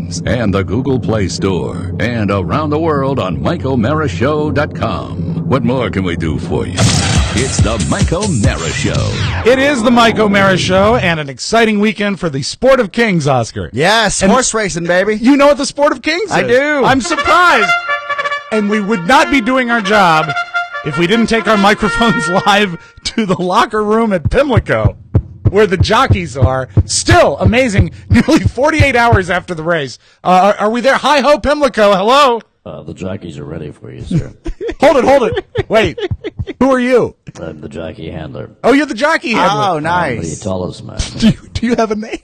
iTunes and the Google Play Store, and around the world on MikeO'MaraShow.com. What more can we do for you? It's the Mike O'Mara Show. It is the Mike O'Mara Show, and an exciting weekend for the Sport of Kings, Oscar. Yes, And horse racing, baby. You know what the Sport of Kings is? I do. I'm surprised. And we would not be doing our job if we didn't take our microphones live to the locker room at Pimlico, where the jockeys are. Still amazing, nearly 48 hours after the race. Are we there? Hi-ho, Pimlico. Hello. The jockeys are ready for you, sir. Hold it. Wait. Who are you? I'm the jockey handler. Oh, you're the jockey handler. Oh, I'm the nice. tallest man. Do you have a name?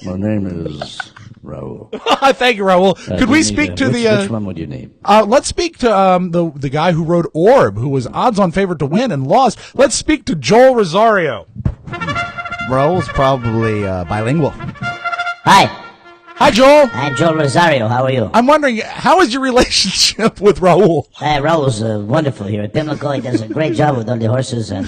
My name is Raul. Thank you, Raul. Could we speak to which one would you need? Let's speak to the guy who rode Orb, who was odds-on favorite to win and lost. Let's speak to Joel Rosario. Raul's probably bilingual. Hi, Joel. I'm Joe Rosario. How are you? I'm wondering, how is your relationship with Raul? Raul's wonderful here at Pimlico. He does a great job with all the horses, and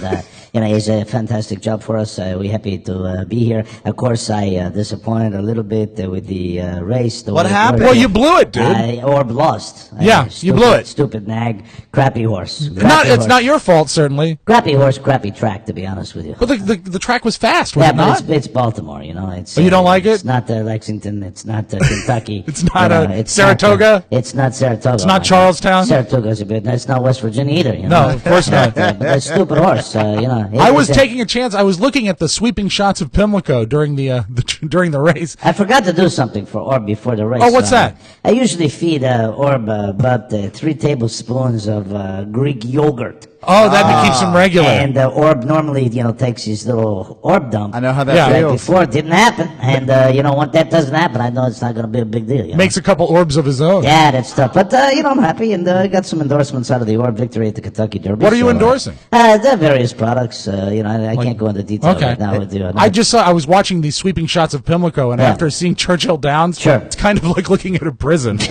he's a fantastic job for us. We're happy to be here. Of course, I disappointed a little bit with the race. What happened? Well, you blew it, dude. Orb lost. Yeah, you blew it. Stupid nag, crappy horse. It's not your fault, certainly. Crappy horse, crappy track, to be honest with you. But the track was fast, was it but not? it's Baltimore, you know. It's you don't like it? It's not Lexington. It's not Kentucky. It's not Saratoga? It's not Saratoga. It's not Charlestown? Saratoga's a bit. It's not West Virginia either. You know? No, of course not. But a stupid horse. I was taking a chance. I was looking at the sweeping shots of Pimlico during the during the race. I forgot to do something for Orb before the race. Oh, what's that? I usually feed Orb about 3 tablespoons of Greek yogurt. Oh, that keeps him regular. And Orb normally, takes his little Orb dump. I know how that Yeah. feels. Before it didn't happen, and once that doesn't happen, I know it's not going to be a big deal. Makes a couple orbs of his own. Yeah, that's tough. But, I'm happy, and I got some endorsements out of the Orb victory at the Kentucky Derby. What are you endorsing? The various products. I can't go into detail Okay. right now with you. I was watching these sweeping shots of Pimlico, and after seeing Churchill Downs, Sure. it's kind of like looking at a prison. I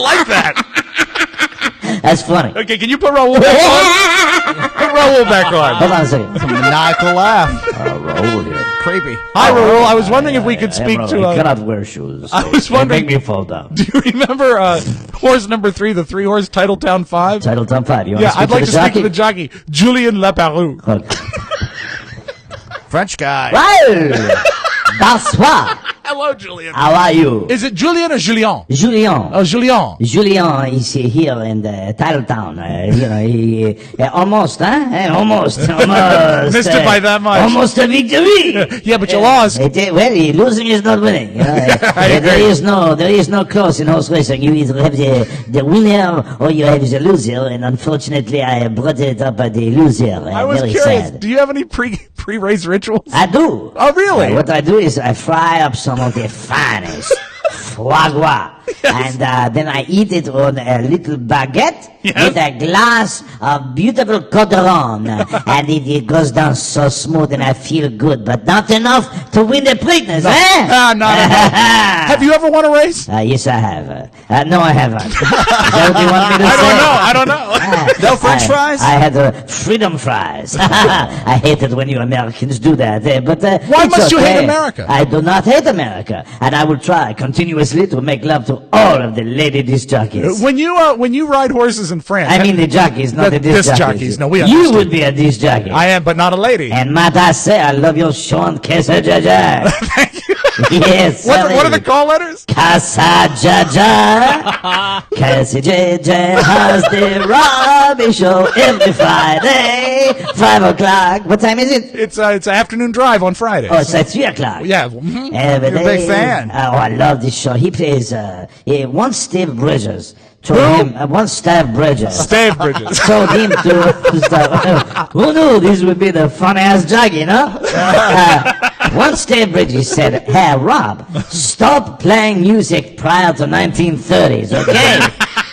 like that. That's funny. Okay, can you put Raul back on? Put Raul back on. Hold on a second. It's a maniacal laugh. Raul here. Creepy. Hi, Raul. I was wondering if we could speak Raul, to... you cannot wear shoes. I was wondering- They make me fall down. Do you remember horse number 3, the 3-horse Titletown 5? Titletown 5. You want Yeah, to speak I'd like to speak to the jockey? jockey, Julien Leparoux. Okay. French guy. Raul! Bonsoir. Hello, Julien. How are you? Is it Julien or Julien? Julien. Oh, Julien. Julien is here in the Titletown. He almost, huh? Almost. Missed it by that much. Almost a victory. Yeah, but you lost. Well, losing is not winning. There is no close in horse racing. You either have the winner or you have the loser. And unfortunately, I brought it up at the loser. I was Very curious. sad. Do you have any pre-race rituals? I do. Oh, really? What I do is I fry up some of the finest foie gras. Yes. And then I eat it on a little baguette Yes. with a glass of beautiful Coteron. And it goes down so smooth and I feel good, but not enough to win the Preakness, eh? Not enough. Have you ever won a race? Yes, I have. No, I haven't. Is that what you want me to say? I don't know. No French fries? I had freedom fries. I hate it when you Americans do that. But Why it's must you hate okay. America? I do not hate America, and I will try continuously to make love to all of the lady disc jockeys. When you ride horses in France, I mean the jockeys, not the disc disc jockeys. jockeys. No, we you understand. would be a disc jockey. I am, but not a lady. And might I say, I love your Sean Casa Jaja. Thank you. Yes. What are the call letters? Casa Jaja. Casa JJ has the Robbie Show every Friday, 5 o'clock. What time is it? It's an afternoon drive on Friday. Oh, it's at 3 o'clock. Yeah. Mhm. Every You're a big day. fan. Oh, I love this show. He plays, once Steve Bridges told Who? him, once Steve Bridges Stave Bridges. told him to stop. Who knew this would be the funny-ass jockey, you know? Once Steve Bridges said, hey, Rob, stop playing music prior to 1930s, okay?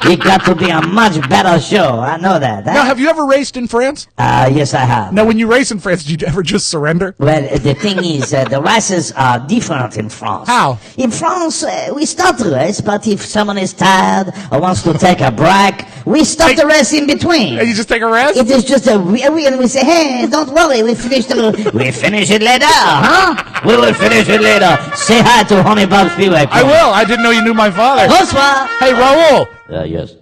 It got to be a much better show. I know that. Now, have you ever raced in France? Yes, I have. Now, when you race in France, do you ever just surrender? Well, the thing is, the races are different in France. How? In France, we start the race, but if someone is tired or wants to take a break, we stop the rest in between. And you just take a rest? It is just we say, hey, don't worry, we finish it later, huh? We will finish it later. Say hi to Honey Bob Speedway. I will. I didn't know you knew my father. Bonsoir. Hey, Raul. Yes.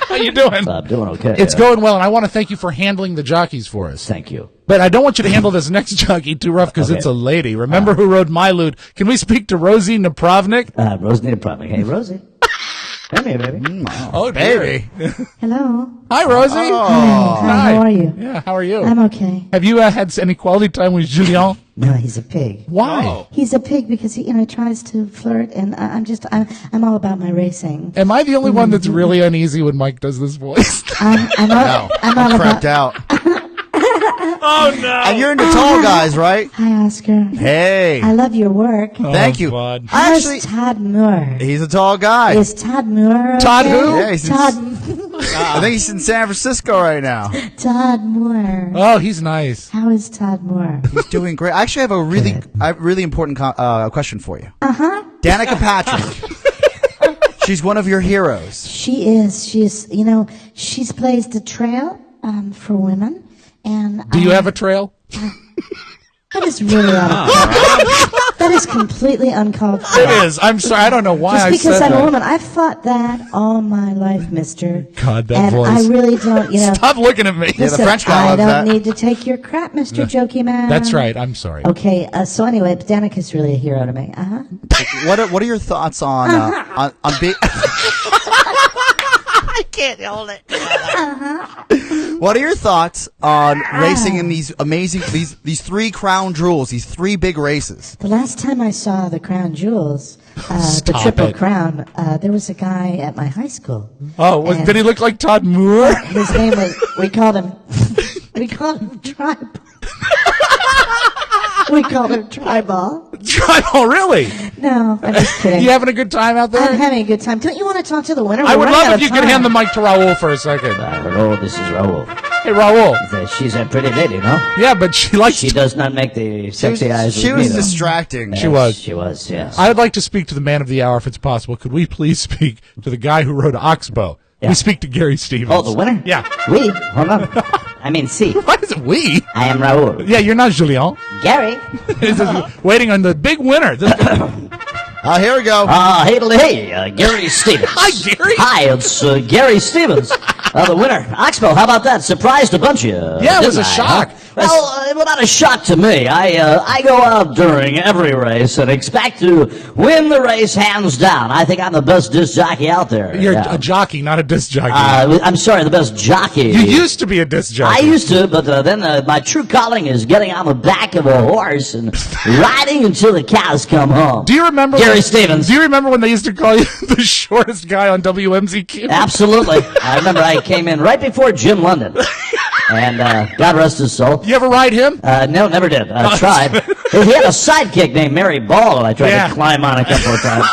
How you doing? I'm doing okay. It's going well, and I want to thank you for handling the jockeys for us. Thank you. But I don't want you to handle this next jockey too rough because it's a lady. Remember who rode my lute? Can we speak to Rosie Napravnik? Rosie Napravnik. Hey, Rosie. Come here, baby. Oh, baby. Hello. Hi, Rosie. Hi, how are you? Yeah, how are you? I'm okay. Have you had any quality time with Julien? No, he's a pig. Why? He's a pig because he, tries to flirt, and I'm all about my racing. Am I the only one that's really uneasy when Mike does this voice? I'm all Cracked about. out. Oh, no. And you're into tall guys, right? Hi, Oscar. Hey. I love your work. Thank you. God. How's Actually, Todd Moore? he's a tall guy. Is Todd Moore? Todd okay? who? Yeah, he's in, Todd. I think he's in San Francisco right now. Todd Moore. Oh, he's nice. How is Todd Moore? He's doing great. I actually have a really important question for you. Danica Patrick. She's one of your heroes. She is. She's. She's blazed a trail for women. And Do you have a trail? That is really that is completely uncalled for. It is. I'm sorry. I don't know why I Just said because I'm that. a woman, I've fought that all my life, mister. God, that and voice. I really don't, Stop looking at me. Yeah, the Listen, French guy I loves don't that. need to take your crap, Mr. Jokey Man. That's right. I'm sorry. Okay, so anyway, Danica's really a hero to me. What are your thoughts on being? I can't hold it. What are your thoughts on racing in these amazing these three crown jewels, these three big races? The last time I saw the Crown Jewels, the Stop Triple it. Crown, there was a guy at my high school. Oh, And did he look like Todd Moore? His name was, we called him Tribal. We called him Tribal. Oh, really? No, I'm just kidding. You having a good time out there? I'm having a good time. Don't you want to talk to the winner? I We're would running love out if of you could time. hand the mic to Raul for a second. Hello, this is Raul. Hey, Raul. She's a pretty lady, no? Yeah, but she likes. She does not make the sexy eyes She with was me, though. distracting. She was. She was, yes. I would like to speak to the man of the hour if it's possible. Could we please speak to the guy who rode Oxbow? Yeah. We speak to Gary Stevens. Oh, the winner? Yeah. We? Hold on. I mean, see. Why is it we? I am Raul. Yeah, you're not Julien. Gary. This is waiting on the big winner. Here we go. Hey, Gary Stevens. Hi, Gary. Hi, it's Gary Stevens. The winner. Oxbow, how about that? Surprised a bunch of you. Yeah, it was didn't a I, shock. Huh? Well, not a shock to me. I go out during every race and expect to win the race hands down. I think I'm the best disc jockey out there. You're Yeah. a jockey, not a disc jockey. I'm sorry, the best jockey. You used to be a disc jockey. I used to, but then my true calling is getting on the back of a horse and riding until the cows come home. Do you remember Gary Stevens? Do you remember when they used to call you the shortest guy on WMZQ? Absolutely. I remember I came in right before Jim London. And God rest his soul. You ever ride him? No, never did. I tried. He had a sidekick named Mary Ball that I tried Yeah. to climb on a couple of times.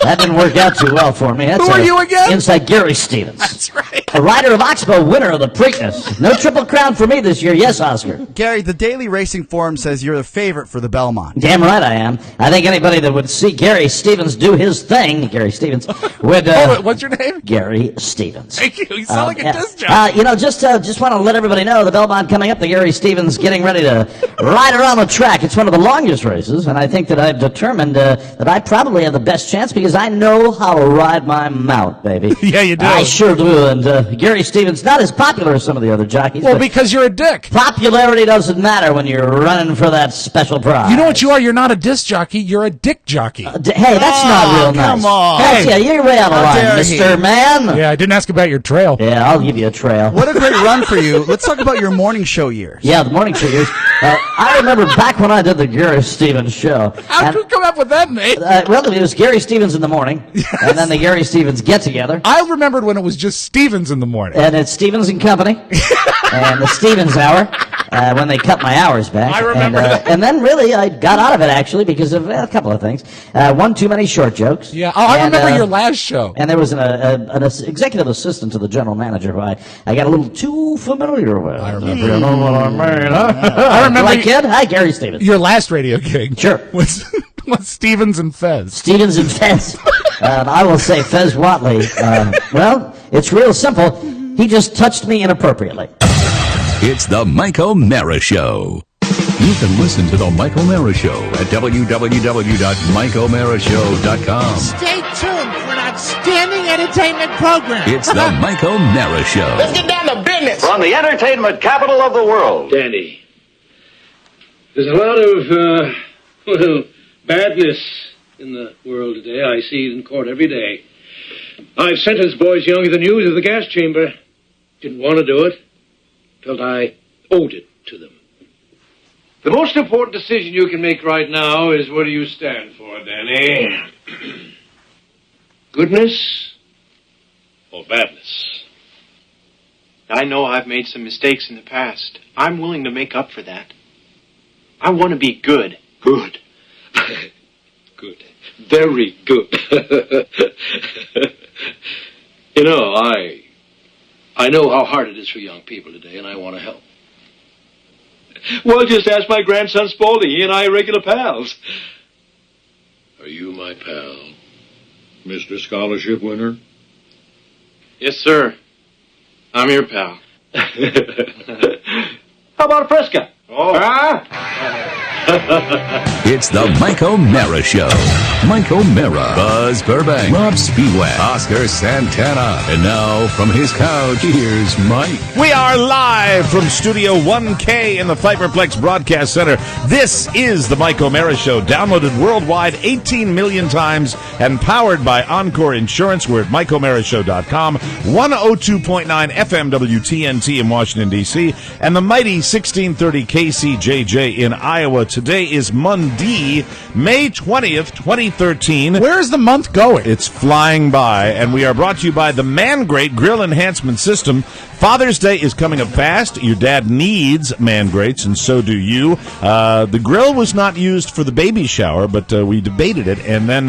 That didn't work out too well for me. That's Who are you again? Inside Gary Stevens. That's right. A rider of Oxbow, winner of the Preakness. No Triple Crown for me this year. Yes, Oscar. Gary, the Daily Racing Forum says you're the favorite for the Belmont. Damn right I am. I think anybody that would see Gary Stevens do his thing, Gary Stevens, would... What's your name? Gary Stevens. Thank you. You sound like a Yeah. disc jockey. Just want to let everybody know the Belmont coming up. The Gary Stevens getting ready to ride around the track. It's one of the longest races, and I think that I've determined that I probably have the best chance because I know how to ride my mount, baby. Yeah, you do. I sure do. And Gary Stevens, not as popular as some of the other jockeys. Well, but because you're a dick. popularity doesn't matter when you're running for that special prize. You know what you are? You're not a disc jockey. You're a dick jockey. Hey, that's not real nice. come on. That's, Hey. yeah, you're way out of How line, dare Mr. he. Man. Yeah, I didn't ask about your trail. Yeah, I'll give you a trail. What a great run for you. Let's talk about your morning show years. Yeah, the morning show years. I remember back when I did the Gary Stevens show. How'd you come up with that name? Well, it was Gary Stevens in the morning, and then the Gary Stevens get together, I remembered when it was just Stevens in the morning. and it's Stevens and Company, and the Stevens Hour. When they cut my hours back. I remember that. And then really I got out of it actually because of a couple of things. One, too many short jokes. Yeah. Oh, I And, remember your last show. And there was an executive assistant to the general manager who I got a little too familiar with. I remember. You know what I mean, huh? I remember Like kid? Hi, Gary Stevens. your last radio gig. Sure. Was Stevens and Fez. Stevens and Fez. I will say Fez Watley. Well, it's real simple. He just touched me inappropriately. It's the Mike O'Mara Show. You can listen to the Mike O'Mara Show at www.mikeomarashow.com. Stay tuned for an outstanding entertainment program. It's the Mike O'Mara Show. Let's get down to business. From the entertainment capital of the world. Danny, there's a lot of, badness in the world today. I see it in court every day. I've sentenced boys younger than you to the gas chamber. Didn't want to do it. Felt I owed it to them. The most important decision you can make right now is what do you stand for, Danny? Goodness or badness? I know I've made some mistakes in the past. I'm willing to make up for that. I want to be good. Good. Good. Very good. You know, I know how hard it is for young people today, and I want to help. Well, just ask my grandson Spaulding. He and I are regular pals. Are you my pal, Mr. Scholarship winner? Yes, sir. I'm your pal. How about a Fresca? Oh. Huh? It's the Mike O'Mara Show. Mike O'Mara, Buzz Burbank, Rob Speedway, Oscar Santana. And now, from his couch, here's Mike. We are live from Studio 1K in the Fiberplex Broadcast Center. This is the Mike O'Mara Show, downloaded worldwide 18 million times and powered by Encore Insurance. We're at MikeO'MaraShow.com, 102.9 FM WTNT in Washington, D.C., and the mighty 1630 KCJJ in Iowa. Today is Monday, May 20th, 2013. Where is the month going? It's flying by, and we are brought to you by the Man Great Grill Enhancement System. Father's Day is coming up fast. Your dad needs Man Greats, and so do you. The grill was not used for the baby shower, but we debated it, and then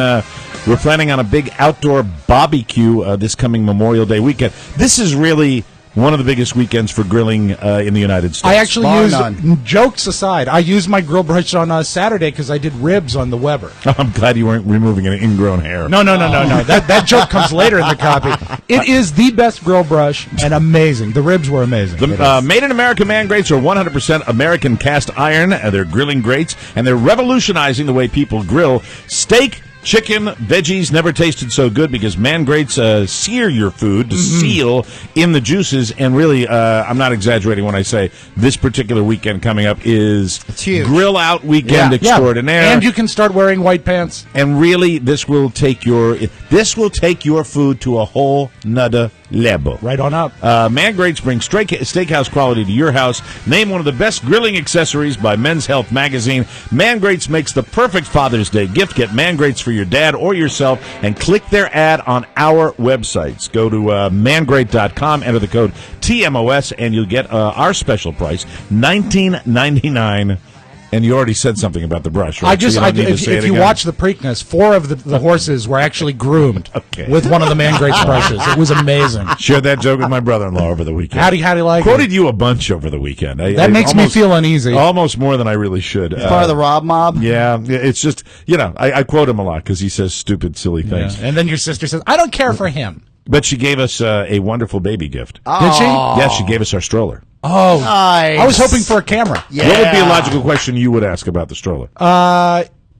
we're planning on a big outdoor barbecue this coming Memorial Day weekend. This is really one of the biggest weekends for grilling in the United States. I actually jokes aside, I used my grill brush on Saturday because I did ribs on the Weber. I'm glad you weren't removing an ingrown hair. No. That joke comes later in the copy. It is the best grill brush and amazing. The ribs were amazing. The Made in America Man Grates are 100% American cast iron. They're grilling grates, and they're revolutionizing the way people grill. Steak, chicken, veggies never tasted so good because Man Grates sear your food to seal in the juices. And really, I'm not exaggerating when I say this particular weekend coming up is grill out weekend extraordinaire. And you can start wearing white pants. And really, this will take your food to a whole nother level. Right on up. Man Grates brings steakhouse quality to your house. Named one of the best grilling accessories by Men's Health magazine. Man Grates makes the perfect Father's Day gift. Get Man Grates for your dad or yourself and click their ad on our websites. Go to mangrate.com, enter the code TMOS, and you'll get our special price, $19.99. And you already said something about the brush, right? If you watch the Preakness, 4 of the horses were actually groomed with one of the Man Grates brushes. It was amazing. Shared that joke with my brother-in-law over the weekend. How do you like Quoted you a bunch over the weekend. That makes me feel uneasy. Almost more than I really should. Part of the Rob mob? Yeah, it's just, I quote him a lot because he says stupid, silly things. Yeah. And then your sister says, I don't care for him. But she gave us a wonderful baby gift. Oh. Did she? Yes, she gave us our stroller. Oh, nice. I was hoping for a camera. Yeah. What would be a logical question you would ask about the stroller?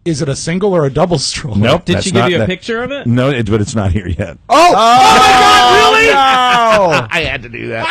Is it a single or a double stroller? Nope. Did she give you a picture of it? No, but it's not here yet. Oh my God, really? No. I had to do that.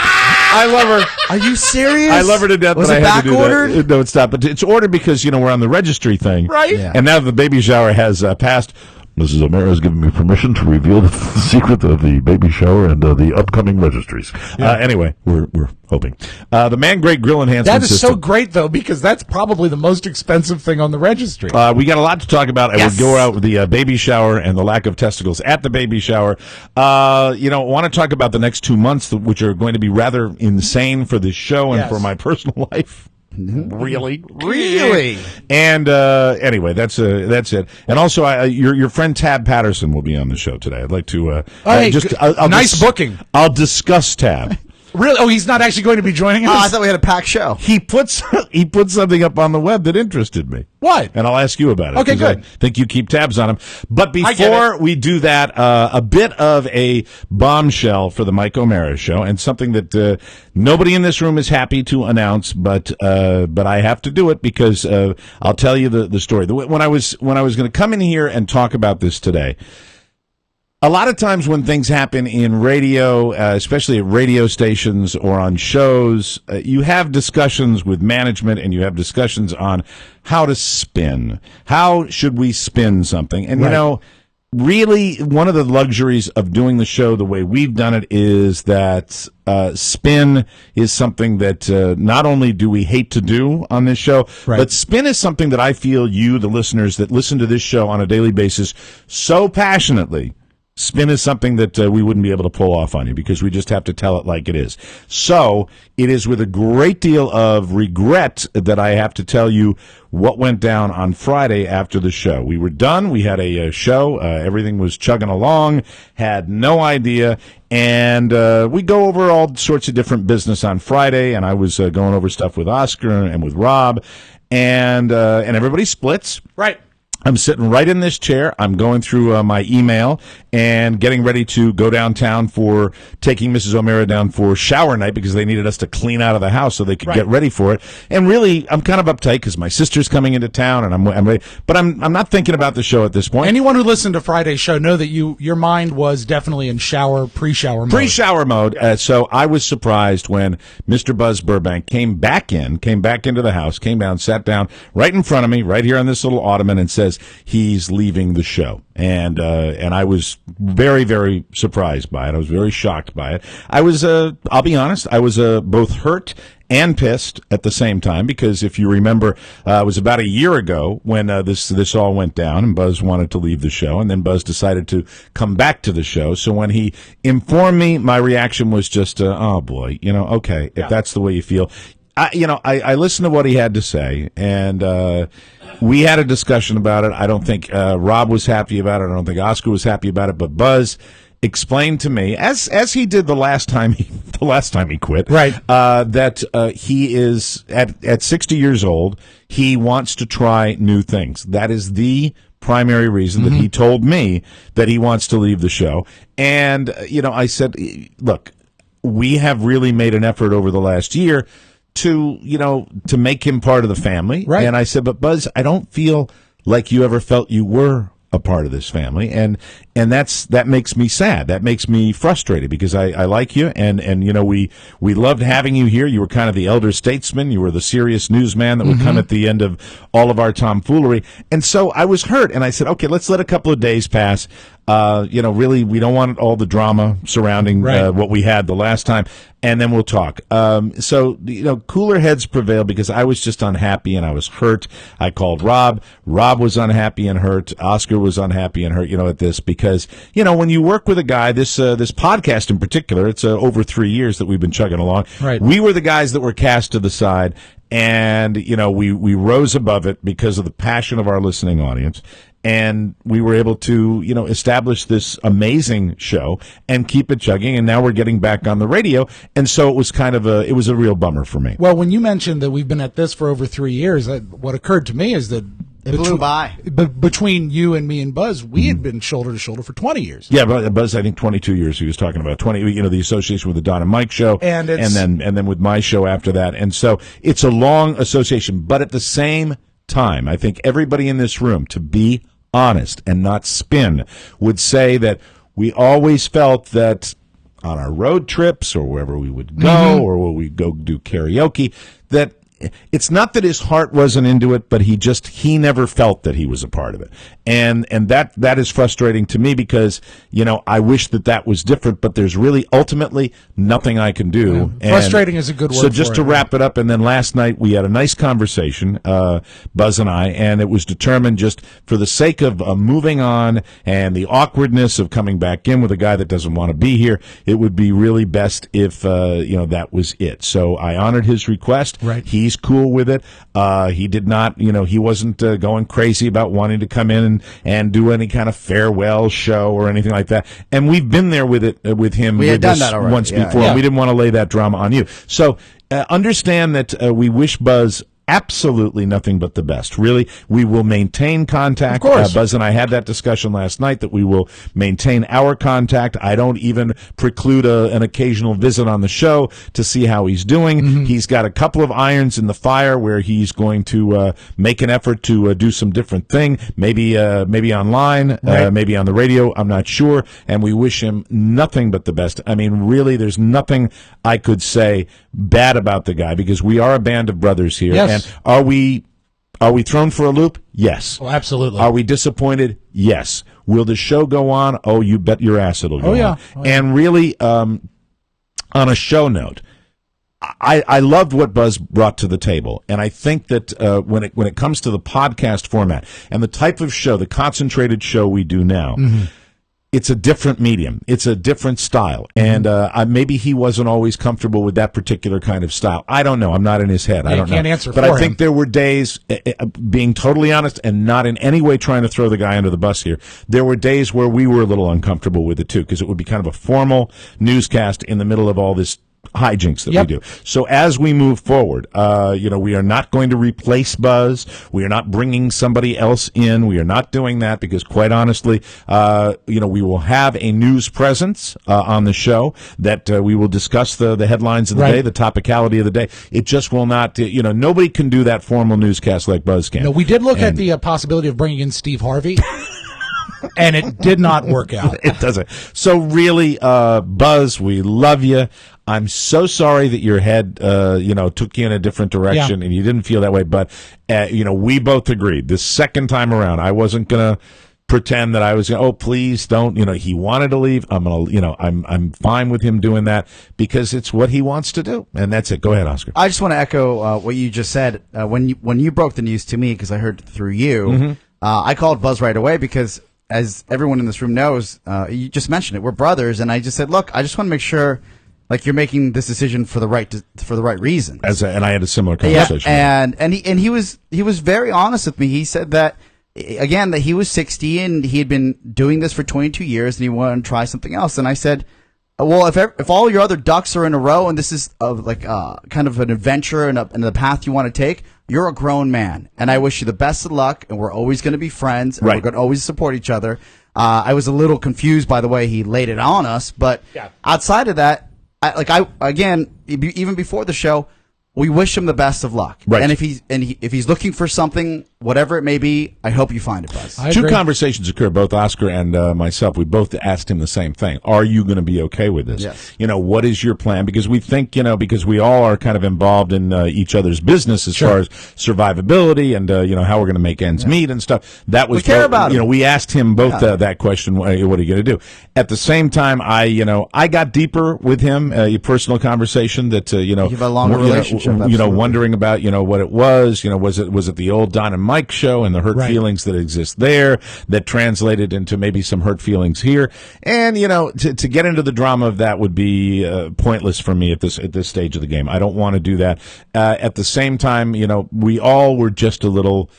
I love her. Are you serious? I love her to death. Was but it I had to do back-ordered? that. No, it's not. But it's ordered because we're on the registry thing, right? Yeah. And now the baby shower has passed. Mrs. O'Mara has given me permission to reveal the secret of the baby shower and the upcoming registries. Yeah. Anyway, we're hoping. The Man Great Grill Enhancement System. That is so great, though, because that's probably the most expensive thing on the registry. We got a lot to talk about. I would go out with the baby shower and the lack of testicles at the baby shower. I want to talk about the next 2 months, which are going to be rather insane for this show and for my personal life. Really? And anyway, that's it. And also, your friend Tab Patterson will be on the show today. I'd like to nice booking. I'll discuss Tab. Really? Oh, he's not actually going to be joining us? Oh, I thought we had a packed show. He put something up on the web that interested me. What? And I'll ask you about it. Okay, 'cause good. I think you keep tabs on him. But before we do that, a bit of a bombshell for the Mike O'Mara Show, and something that nobody in this room is happy to announce, but I have to do it because I'll tell you the story. When I was going to come in here and talk about this today, a lot of times when things happen in radio, especially at radio stations or on shows, you have discussions with management and you have discussions on how to spin. How should we spin something? And, you know, really one of the luxuries of doing the show the way we've done it is that spin is something that not only do we hate to do on this show, but spin is something that I feel you, the listeners that listen to this show on a daily basis so passionately, spin is something that we wouldn't be able to pull off on you because we just have to tell it like it is. So it is with a great deal of regret that I have to tell you what went down on Friday after the show. We were done. We had a show. Everything was chugging along. Had no idea. And we go over all sorts of different business on Friday. And I was going over stuff with Oscar and with Rob. And everybody splits. Right. I'm sitting right in this chair. I'm going through my email and getting ready to go downtown for taking Mrs. O'Mara down for shower night because they needed us to clean out of the house so they could get ready for it. And really, I'm kind of uptight because my sister's coming into town and I'm ready. But I'm not thinking about the show at this point. Anyone who listened to Friday's show know that your mind was definitely in pre-shower mode. Pre-shower mode. So I was surprised when Mr. Buzz Burbank came back into the house, came down, sat down right in front of me, right here on this little ottoman, and says he's leaving the show. And I was very, very surprised by it. I was very shocked by it. I was, I'll be honest, I was both hurt and pissed at the same time because if you remember, it was about a year ago when this all went down and Buzz wanted to leave the show, and then Buzz decided to come back to the show. So when he informed me, my reaction was just, oh boy, okay, if that's the way you feel. I listened to what he had to say, and we had a discussion about it. I don't think Rob was happy about it. I don't think Oscar was happy about it. But Buzz explained to me, as he did the last time he quit, that he is at 60 years old. He wants to try new things. That is the primary reason that he told me that he wants to leave the show. And I said, look, we have really made an effort over the last year to make him part of the family. Right. And I said, but Buzz, I don't feel like you ever felt you were a part of this family. And that makes me sad. That makes me frustrated because I like you. And we loved having you here. You were kind of the elder statesman. You were the serious newsman that would come at the end of all of our tomfoolery. And so I was hurt. And I said, okay, let's let a couple of days pass. Really, we don't want all the drama surrounding what we had the last time, and then we'll talk. So cooler heads prevail because I was just unhappy and I was hurt. I called Rob. Rob was unhappy and hurt. Oscar was unhappy and hurt, at this because, when you work with a guy, this podcast in particular, it's over 3 years that we've been chugging along. Right. We were the guys that were cast to the side. And, we rose above it because of the passion of our listening audience. And we were able to, establish this amazing show and keep it chugging. And now we're getting back on the radio. And so it was it was a real bummer for me. Well, when you mentioned that we've been at this for over 3 years, what occurred to me is that it blew by. Between you and me and Buzz, we had been shoulder to shoulder for 20 years. Yeah, Buzz, I think 22 years he was talking about. 20, the association with the Don and Mike show. And then with my show after that. And so it's a long association. But at the same time, I think everybody in this room, to be honest and not spin, would say that we always felt that on our road trips or wherever we would go or where we go do karaoke, that it's not that his heart wasn't into it, but he never felt that he was a part of it. And that is frustrating to me because, I wish that was different, but there's really ultimately nothing I can do. Yeah. Frustrating is a good word. So just to wrap it up, and then last night we had a nice conversation, Buzz and I, and it was determined just for the sake of moving on and the awkwardness of coming back in with a guy that doesn't want to be here, it would be really best if, that was it. So I honored his request. Right. He He's cool with it. He did not, he wasn't going crazy about wanting to come in and do any kind of farewell show or anything like that. And we've been there with it with him. We had done that already. Once before. And we didn't want to lay that drama on you. So understand that we wish Buzz absolutely nothing but the best. Really, we will maintain contact. Of course. Buzz and I had that discussion last night that we will maintain our contact. I don't even preclude an occasional visit on the show to see how he's doing. Mm-hmm. He's got a couple of irons in the fire where he's going to make an effort to do some different thing, maybe online, Right. maybe on the radio. I'm not sure. And we wish him nothing but the best. I mean, really, there's nothing I could say bad about the guy because we are a band of brothers here. Yes. And are we thrown for a loop? Yes. Oh, absolutely. Are we disappointed? Yes. Will the show go on? Oh, you bet your ass it'll go on. Oh, yeah. And really, on a show note, I loved what Buzz brought to the table, and I think that when it comes to the podcast format and the type of show, the concentrated show we do now, it's a different medium. It's a different style. And maybe he wasn't always comfortable with that particular kind of style. I don't know. I'm not in his head. I don't know. can't answer but for I think him. there were days, being totally honest and not in any way trying to throw the guy under the bus here, there were days where we were a little uncomfortable with it too, because it would be kind of a formal newscast in the middle of all this hijinks that we do. So as we move forward, we are not going to replace Buzz. We are not bringing somebody else in. We are not doing that because, quite honestly, we will have a news presence on the show that we will discuss the headlines of the day, the topicality of the day. It just will not, nobody can do that formal newscast like Buzz can. No, we did look at the possibility of bringing in Steve Harvey. And it did not work out. It doesn't. So really, Buzz, we love you. I'm so sorry that your head, took you in a different direction and you didn't feel that way. But, we both agreed the second time around, I wasn't going to pretend that I was, please don't, he wanted to leave. I'm going to, I'm fine with him doing that because it's what he wants to do. And that's it. Go ahead, Oscar. I just want to echo what you just said. When you broke the news to me, because I heard it through you, I called Buzz right away because, as everyone in this room knows, you just mentioned it. We're brothers, and I just said, "Look, I just want to make sure, you're making this decision for the right reasons." And I had a similar conversation. Yeah, and he was very honest with me. He said that again that he was 60 and he had been doing this for 22 years and he wanted to try something else. And I said, well, if all your other ducks are in a row and this is kind of an adventure and the path you want to take, you're a grown man, and I wish you the best of luck, and we're always going to be friends, and we're going to always support each other. I was a little confused by the way he laid it on us, but outside of that, even before the show, we wish him the best of luck. Right. And if he's looking for something, whatever it may be, I hope you find it, Buzz. Two conversations occurred, both Oscar and myself. We both asked him the same thing. Are you going to be okay with this? Yes. What is your plan? Because we think, because we all are kind of involved in each other's business as far as survivability and, how we're going to make ends meet and stuff. That was, we care about him. We asked him both that question, what are you going to do? At the same time, I got deeper with him, a personal conversation that, you have a longer relationship. Wondering about, what it was, was it the old Don and Mike show and the hurt feelings that exist there that translated into maybe some hurt feelings here. And, to get into the drama of that would be pointless for me at this stage of the game. I don't want to do that. At the same time, we all were just a little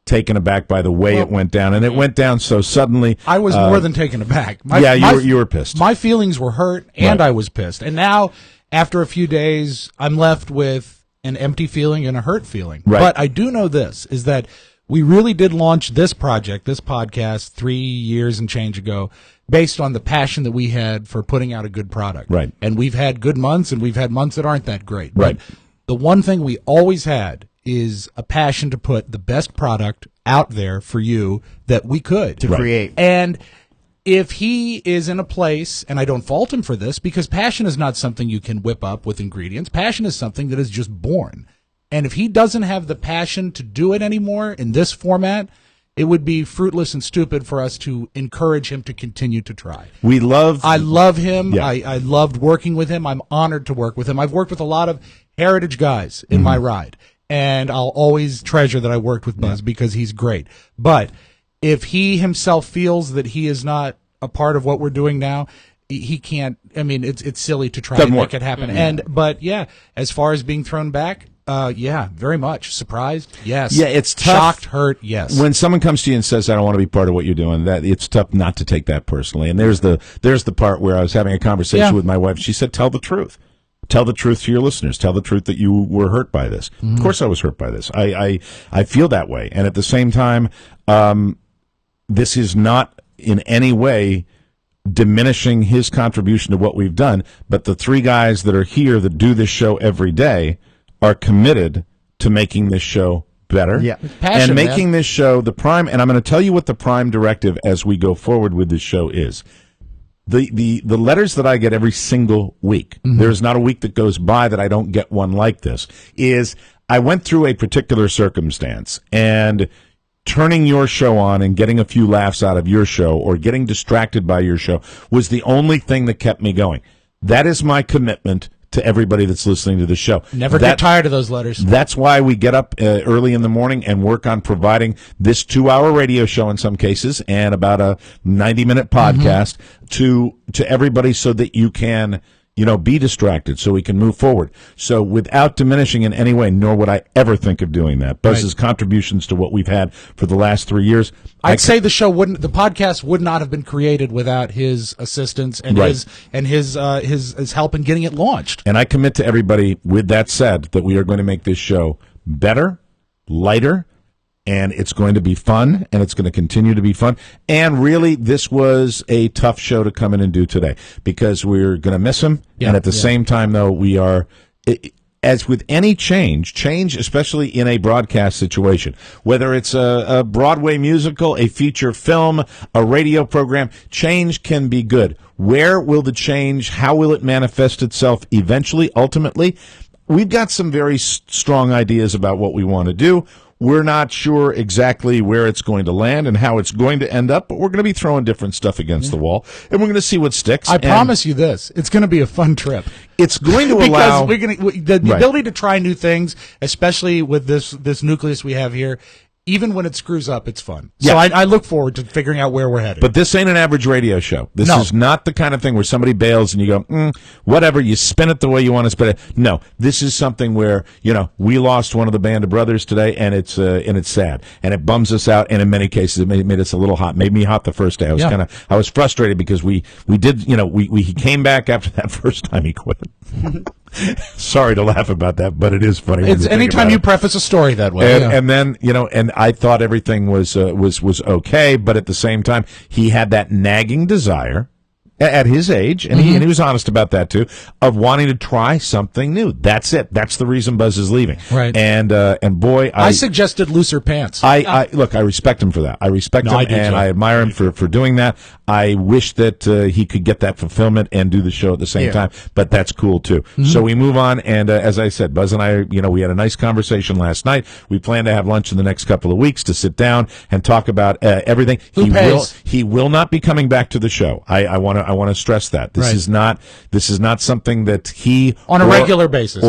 taken aback by the way it went down, and it went down so suddenly. I was more than taken aback. You were pissed. My feelings were hurt, and I was pissed. And now, after a few days, I'm left with an empty feeling and a hurt feeling. Right. But I do know this, is that we really did launch this project, this podcast, 3 years and change ago, based on the passion that we had for putting out a good product. Right. And we've had good months, and we've had months that aren't that great. Right. But the one thing we always had is a passion to put the best product out there for you that we could. To create. And if he is in a place, and I don't fault him for this, because passion is not something you can whip up with ingredients. Passion is something that is just born. And if he doesn't have the passion to do it anymore in this format, it would be fruitless and stupid for us to encourage him to continue to try. I love him. Yeah. I loved working with him. I'm honored to work with him. I've worked with a lot of heritage guys in my ride, and I'll always treasure that I worked with Buzz because he's great. But if he himself feels that he is not a part of what we're doing now, he can't. I mean, it's silly to try to make it happen. But as far as being thrown back, Yeah, very much. Surprised? Yes. Yeah, it's tough. Shocked, hurt? Yes. When someone comes to you and says, "I don't want to be part of what you're doing," that it's tough not to take that personally. And there's the part where I was having a conversation with my wife. She said, "Tell the truth. Tell the truth to your listeners. Tell the truth that you were hurt by this." Of course, I was hurt by this. I feel that way, and at the same time, this is not in any way diminishing his contribution to what we've done. But the three guys that are here that do this show every day are committed to making this show better and making this show the prime. And I'm going to tell you what the prime directive as we go forward with this show is. The letters that I get every single week, there's not a week that goes by that I don't get one like this, is I went through a particular circumstance, and turning your show on and getting a few laughs out of your show or getting distracted by your show was the only thing that kept me going. That is my commitment to everybody that's listening to the show. Never get tired of those letters. That's why we get up early in the morning and work on providing this 2-hour radio show in some cases and about a 90-minute podcast to everybody so that you can, be distracted so we can move forward. So without diminishing in any way, nor would I ever think of doing that. Buzz's contributions to what we've had for the last 3 years. I'd say the podcast would not have been created without his assistance and his help in getting it launched. And I commit to everybody, with that said, that we are going to make this show better, lighter, and it's going to be fun, and it's going to continue to be fun. And really, this was a tough show to come in and do today because we're going to miss him. And at the same time, though, we are, as with any change, especially in a broadcast situation, whether it's a Broadway musical, a feature film, a radio program, change can be good. Where will the change, how will it manifest itself eventually, ultimately? We've got some very strong ideas about what we want to do. We're not sure exactly where it's going to land and how it's going to end up, but we're going to be throwing different stuff against the wall, and we're going to see what sticks. I promise you this. It's going to be a fun trip. It's going to allow... Because the ability to try new things, especially with this nucleus we have here, even when it screws up, it's fun. So I look forward to figuring out where we're headed. But this ain't an average radio show. This is not the kind of thing where somebody bails and you go, whatever, you spin it the way you want to spin it. No, this is something where, we lost one of the band of brothers today, and it's sad. And it bums us out, and in many cases it made us a little hot. Made me hot the first day. I was frustrated because we did, he came back after that first time he quit. Sorry to laugh about that, but it is funny. It's anytime you preface a story that way. And then, and I thought everything was okay, but at the same time, he had that nagging desire at his age, and he was honest about that too, of wanting to try something new. That's it. That's the reason Buzz is leaving. Right. And boy, I suggested looser pants. I look, I respect him for that. I respect him, and I admire him for doing that. I wish that he could get that fulfillment and do the show at the same time, but that's cool too. So we move on, and as I said, Buzz and I, we had a nice conversation last night. We plan to have lunch in the next couple of weeks to sit down and talk about everything. He will not be coming back to the show. I want to stress that this is not something that he on a regular basis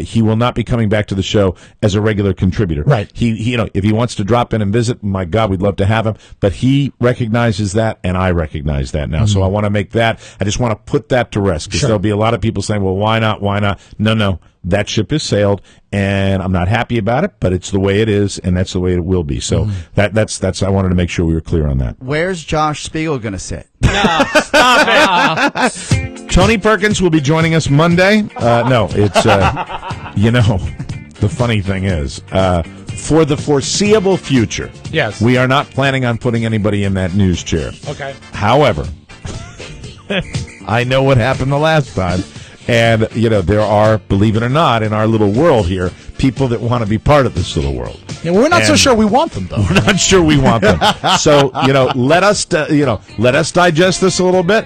he will not be coming back to the show as a regular contributor. Right. He if he wants to drop in and visit, my God, we'd love to have him, but he recognizes that, and I recognize that now. So I want to make that. I just want to put that to rest because there'll be a lot of people saying, "Well, why not? Why not?" No. That ship has sailed, and I'm not happy about it, but it's the way it is, and that's the way it will be. So that's. I wanted to make sure we were clear on that. Where's Josh Spiegel going to sit? No, stop it. Tony Perkins will be joining us Monday. No, it's the funny thing is, for the foreseeable future, yes, we are not planning on putting anybody in that news chair. Okay. However, I know what happened the last time. And, there are, believe it or not, in our little world here, people that want to be part of this little world. Yeah, we're not so sure we want them, though. We're not sure we want them. So, let us digest this a little bit.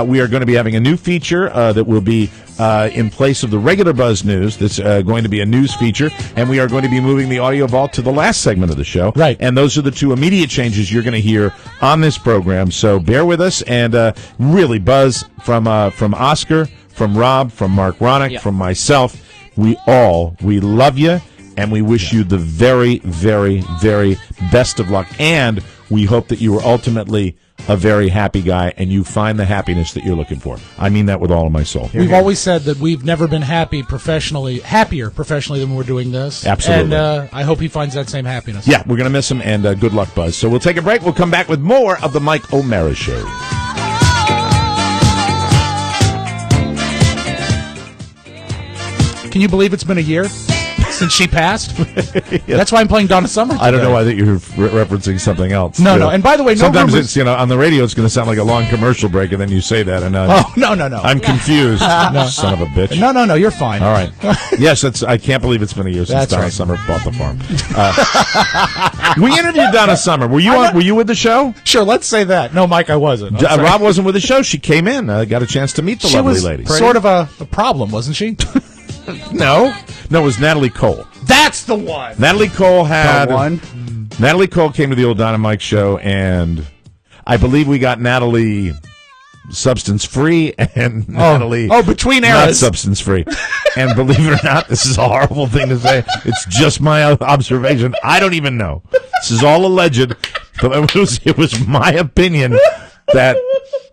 We are going to be having a new feature that will be in place of the regular Buzz News. That's going to be a news feature, and we are going to be moving the audio vault to the last segment of the show. Right. And those are the two immediate changes you're going to hear on this program. So bear with us, and really, Buzz, from Oscar, from Rob, from Mark Ronick, from myself, we love you, and we wish you the very, very, very best of luck. And We hope that you are ultimately a very happy guy and you find the happiness that you're looking for. I mean that with all of my soul. We've always said that we've never been happier professionally than we're doing this. Absolutely. And I hope he finds that same happiness. Yeah, we're going to miss him, and good luck, Buzz. So we'll take a break. We'll come back with more of the Mike O'Mara Show. Can you believe it's been a year since she passed? That's why I'm playing Donna Summer today. I don't know why that you're referencing something else. No. And by the way, no sometimes rumors. it's on the radio it's going to sound like a long commercial break, and then you say that, and No. I'm confused. Son of a bitch. No, you're fine. All right. Yes, I can't believe it's been a year since That's Donna right. Summer bought the farm. We interviewed Donna Summer. Were you with the show? Sure, let's say that. No, Mike, I wasn't. Rob wasn't with the show. She came in. Got a chance to meet the lovely lady. She was sort of a problem, wasn't she? No, it was Natalie Cole. That's the one. Natalie Cole had one. Natalie Cole came to the old Don and Mike show, and I believe we got Natalie substance free and Natalie between not eras. substance free. And believe it or not, this is a horrible thing to say. It's just my observation. I don't even know. This is all alleged, but it was my opinion that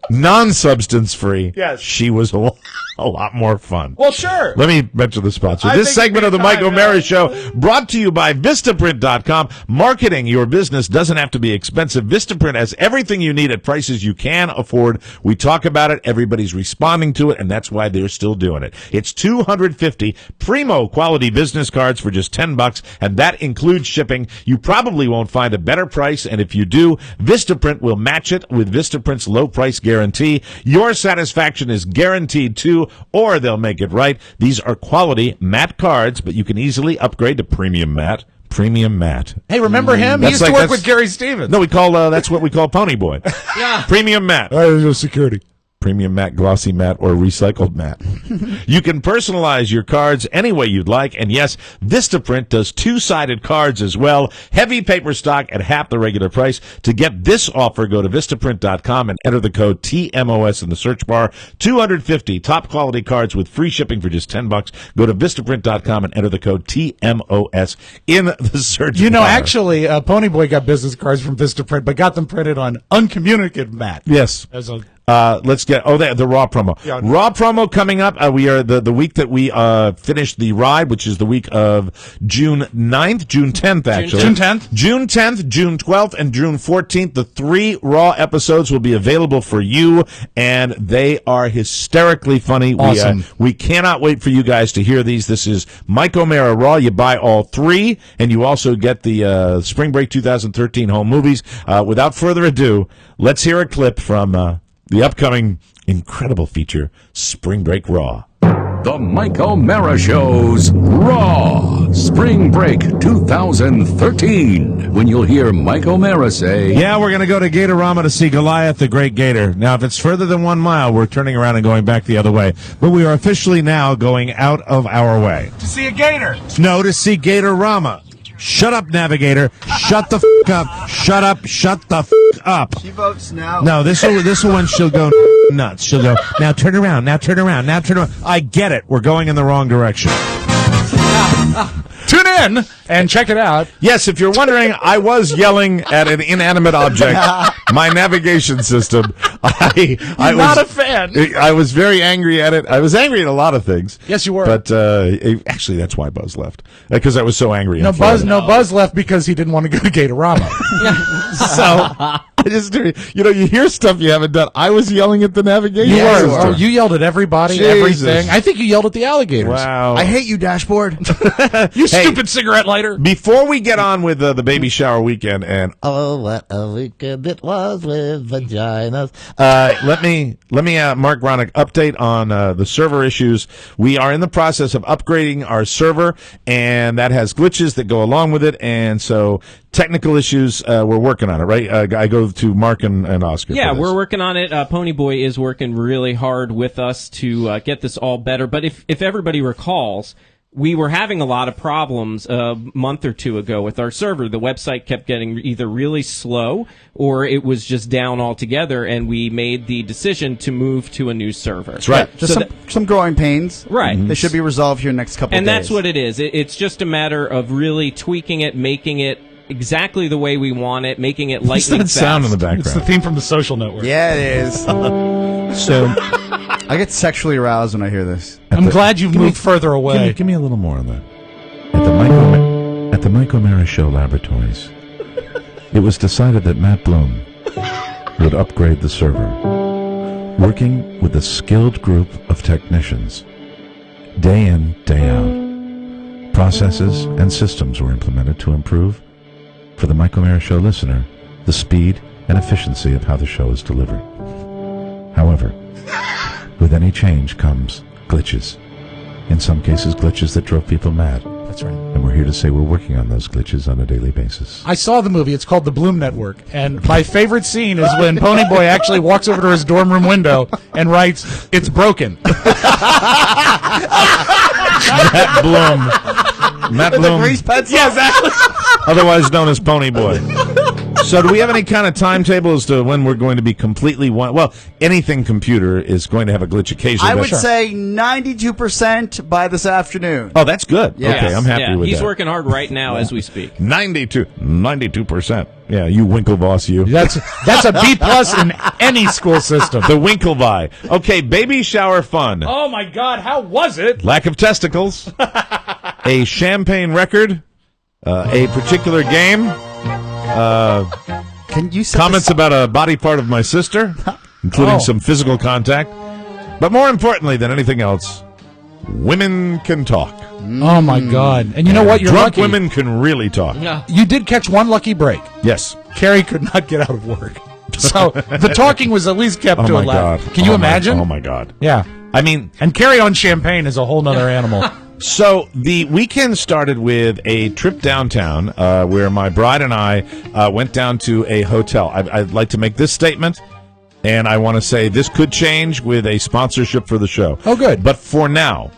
non-substance free. Yes. She was a lot more fun. Well, sure. Let me mention the sponsor. I This think segment of the it's Mike time, O'Mara man. Show brought to you by Vistaprint.com. Marketing your business doesn't have to be expensive. Vistaprint has everything you need at prices you can afford. We talk about it. Everybody's responding to it, and that's why they're still doing it. It's 250 primo quality business cards for just $10, and that includes shipping. You probably won't find a better price, and if you do, Vistaprint will match it with Vistaprint's low price guarantee. Your satisfaction is guaranteed too, or they'll make it right. These are quality matte cards, but you can easily upgrade to premium matte. Premium matte. Hey, remember him? He used to work with Gary Stevens. No, that's what we call Pony Boy. Yeah. Premium matte. Security. Premium matte, glossy matte, or recycled matte. You can personalize your cards any way you'd like, and yes, Vistaprint does two-sided cards as well. Heavy paper stock at half the regular price. To get this offer, go to Vistaprint.com and enter the code TMOS in the search bar. 250 top-quality cards with free shipping for just $10. Go to Vistaprint.com and enter the code TMOS in the search bar. You know, actually, Ponyboy got business cards from Vistaprint, but got them printed on uncommunicative matte. Yes. Let's get the Raw promo. Yeah. Raw promo coming up. We are the week that we finished the ride, which is the week of June 9th, June 10th, actually. June 10th? June 10th, June 12th, and June 14th. The 3 Raw episodes will be available for you, and they are hysterically funny. Awesome. We cannot wait for you guys to hear these. This is Mike O'Mara Raw. You buy all 3, and you also get the Spring Break 2013 home movies. Without further ado, let's hear a clip from the upcoming incredible feature, Spring Break Raw. The Mike O'Mara Show's Raw Spring Break 2013. When you'll hear Mike O'Mara say, Yeah, we're going to go to Gatorama to see Goliath the Great Gator. Now, if it's further than 1 mile, we're turning around and going back the other way. But we are officially now going out of our way. To see a gator. No, to see Gatorama. Shut up, Navigator. Shut the f*** up. Shut up. Shut the f*** up. She votes now. No, this one she'll go nuts. She'll go, now turn around, now turn around, now turn around. I get it. We're going in the wrong direction. Tune in and check it out. Yes, if you're wondering, I was yelling at an inanimate object, my navigation system. I was not a fan. I was very angry at it. I was angry at a lot of things. Yes, you were. But actually, that's why Buzz left, because I was so angry. No, Buzz left because he didn't want to go to Gatorama. So I just, you hear stuff you haven't done. I was yelling at the navigation You system. were. Oh, you yelled at everybody, Jesus. everything. I think you yelled at the alligators. Wow. I hate you, dashboard. You stupid cigarette lighter. Before we get on with the baby shower weekend, and Oh, what a weekend it was with vaginas. let me Mark Ronick update on the server issues. We are in the process of upgrading our server, and that has glitches that go along with it, and so technical issues, we're working on it, right? I go to Mark and Oscar. Yeah, we're working on it. Ponyboy is working really hard with us to get this all better. But if everybody recalls, we were having a lot of problems a month or 2 ago with our server. The website kept getting either really slow or it was just down altogether, and we made the decision to move to a new server. That's right. Just some growing pains. Right. They should be resolved here next couple of days. And that's what it is. It's just a matter of really tweaking it, making it exactly the way we want it, making it lightning What's that fast. sound in the background? It's the theme from The Social Network. Yeah, it is. So I get sexually aroused when I hear this. I'm glad you've moved further away. Give me a little more on that. At the Mike O'Mara Show Laboratories, it was decided that Matt Bloom would upgrade the server, working with a skilled group of technicians. Day in, day out, processes and systems were implemented to improve, for the Mike O'Mara Show listener, the speed and efficiency of how the show is delivered. However, with any change comes glitches. In some cases, glitches that drove people mad. That's right. And we're here to say we're working on those glitches on a daily basis. I saw the movie. It's called The Bloom Network. And my favorite scene is when Ponyboy actually walks over to his dorm room window and writes, "It's broken." Matt Bloom. Matt Bloom. Yeah, exactly. Otherwise known as Ponyboy. So do we have any kind of timetable as to when we're going to be completely well, anything computer is going to have a glitch occasionally. I would say 92% by this afternoon. Oh, that's good. Yes. Okay, I'm happy with He's that. working hard right now as we speak. 92%. Yeah, you Winklevoss, you. That's a B+ in any school system. The Winklevi. Okay, baby shower fun. Oh my God, how was it? Lack of testicles. A champagne record. A particular game. Can you comments about a body part of my sister, including some physical contact. But more importantly than anything else, women can talk. Oh my God! And you know what? You're drunk lucky. women can really talk. Yeah. You did catch one lucky break. Yes. Carrie could not get out of work, so the talking was at least kept to a level. Can you imagine? Oh my God! Yeah. I mean, and Carrie on champagne is a whole nother animal. So the weekend started with a trip downtown where my bride and I went down to a hotel. I'd like to make this statement, and I want to say this could change with a sponsorship for the show. Oh, good. But for now,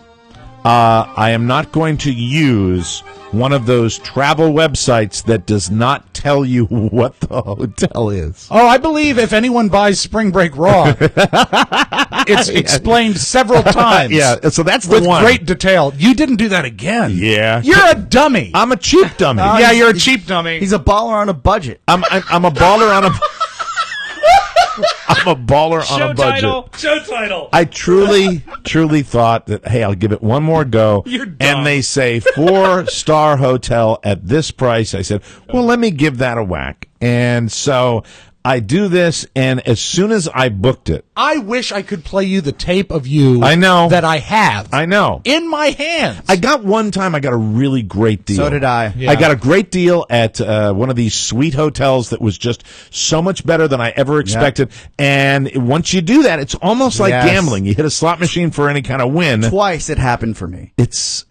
I am not going to use one of those travel websites that does not tell you what the hotel is. Oh, I believe if anyone buys Spring Break Raw, it's explained several times. Yeah, so that's the with one. great detail. You didn't do that again. Yeah. You're a dummy. I'm a cheap dummy. Yeah, you're a cheap dummy. He's a baller on a budget. I'm a baller on a... I'm a baller on a budget. Show title. I truly thought that, hey, I'll give it one more go. You're dumb. And they say 4-star hotel at this price. I said, well, let me give that a whack. And so I do this, and as soon as I booked it, I wish I could play you the tape of you. I know that I have. I know in my hands. I got one time. I got a really great deal. So did I. Yeah. I got a great deal at one of these sweet hotels that was just so much better than I ever expected. Yep. And once you do that, it's almost like gambling. You hit a slot machine for any kind of win. Twice it happened for me. This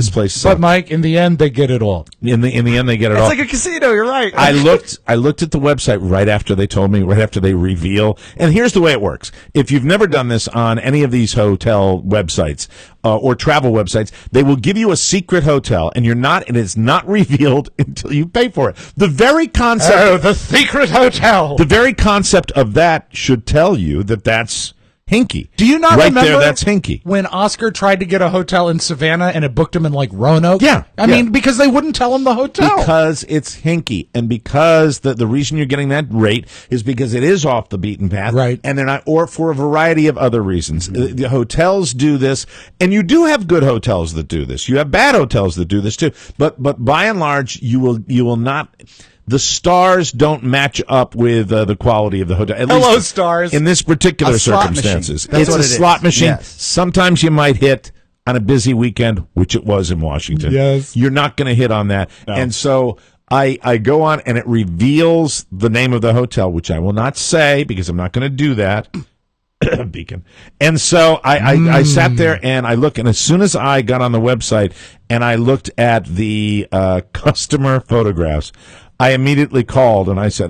place sucked. But Mike, in the end, they get it all. In the end, they get it all. It's like a casino. You're right. I looked at the website right after they told me, right after they reveal. And here's the way it works. If you've never done this on any of these hotel websites or travel websites, they will give you a secret hotel, and it is not revealed until you pay for it. The very concept. Oh, the secret hotel. The very concept of that should tell you that that's hinky. Do you not right remember there? That's hinky. When Oscar tried to get a hotel in Savannah and it booked him in like Roanoke? Yeah. I mean, because they wouldn't tell him the hotel. Because it's hinky, and because the reason you're getting that rate is because it is off the beaten path, right? And they're not, or for a variety of other reasons. The hotels do this, and you do have good hotels that do this. You have bad hotels that do this too. But by and large, you will not. The stars don't match up with the quality of the hotel. At Hello, least stars. In this particular circumstances, it's a slot machine. Yes. Sometimes you might hit on a busy weekend, which it was in Washington. Yes. You're not going to hit on that. No. And so I go on, and it reveals the name of the hotel, which I will not say because I'm not going to do that. Beacon. And so I sat there and I looked, and as soon as I got on the website and I looked at the customer photographs, I immediately called and I said,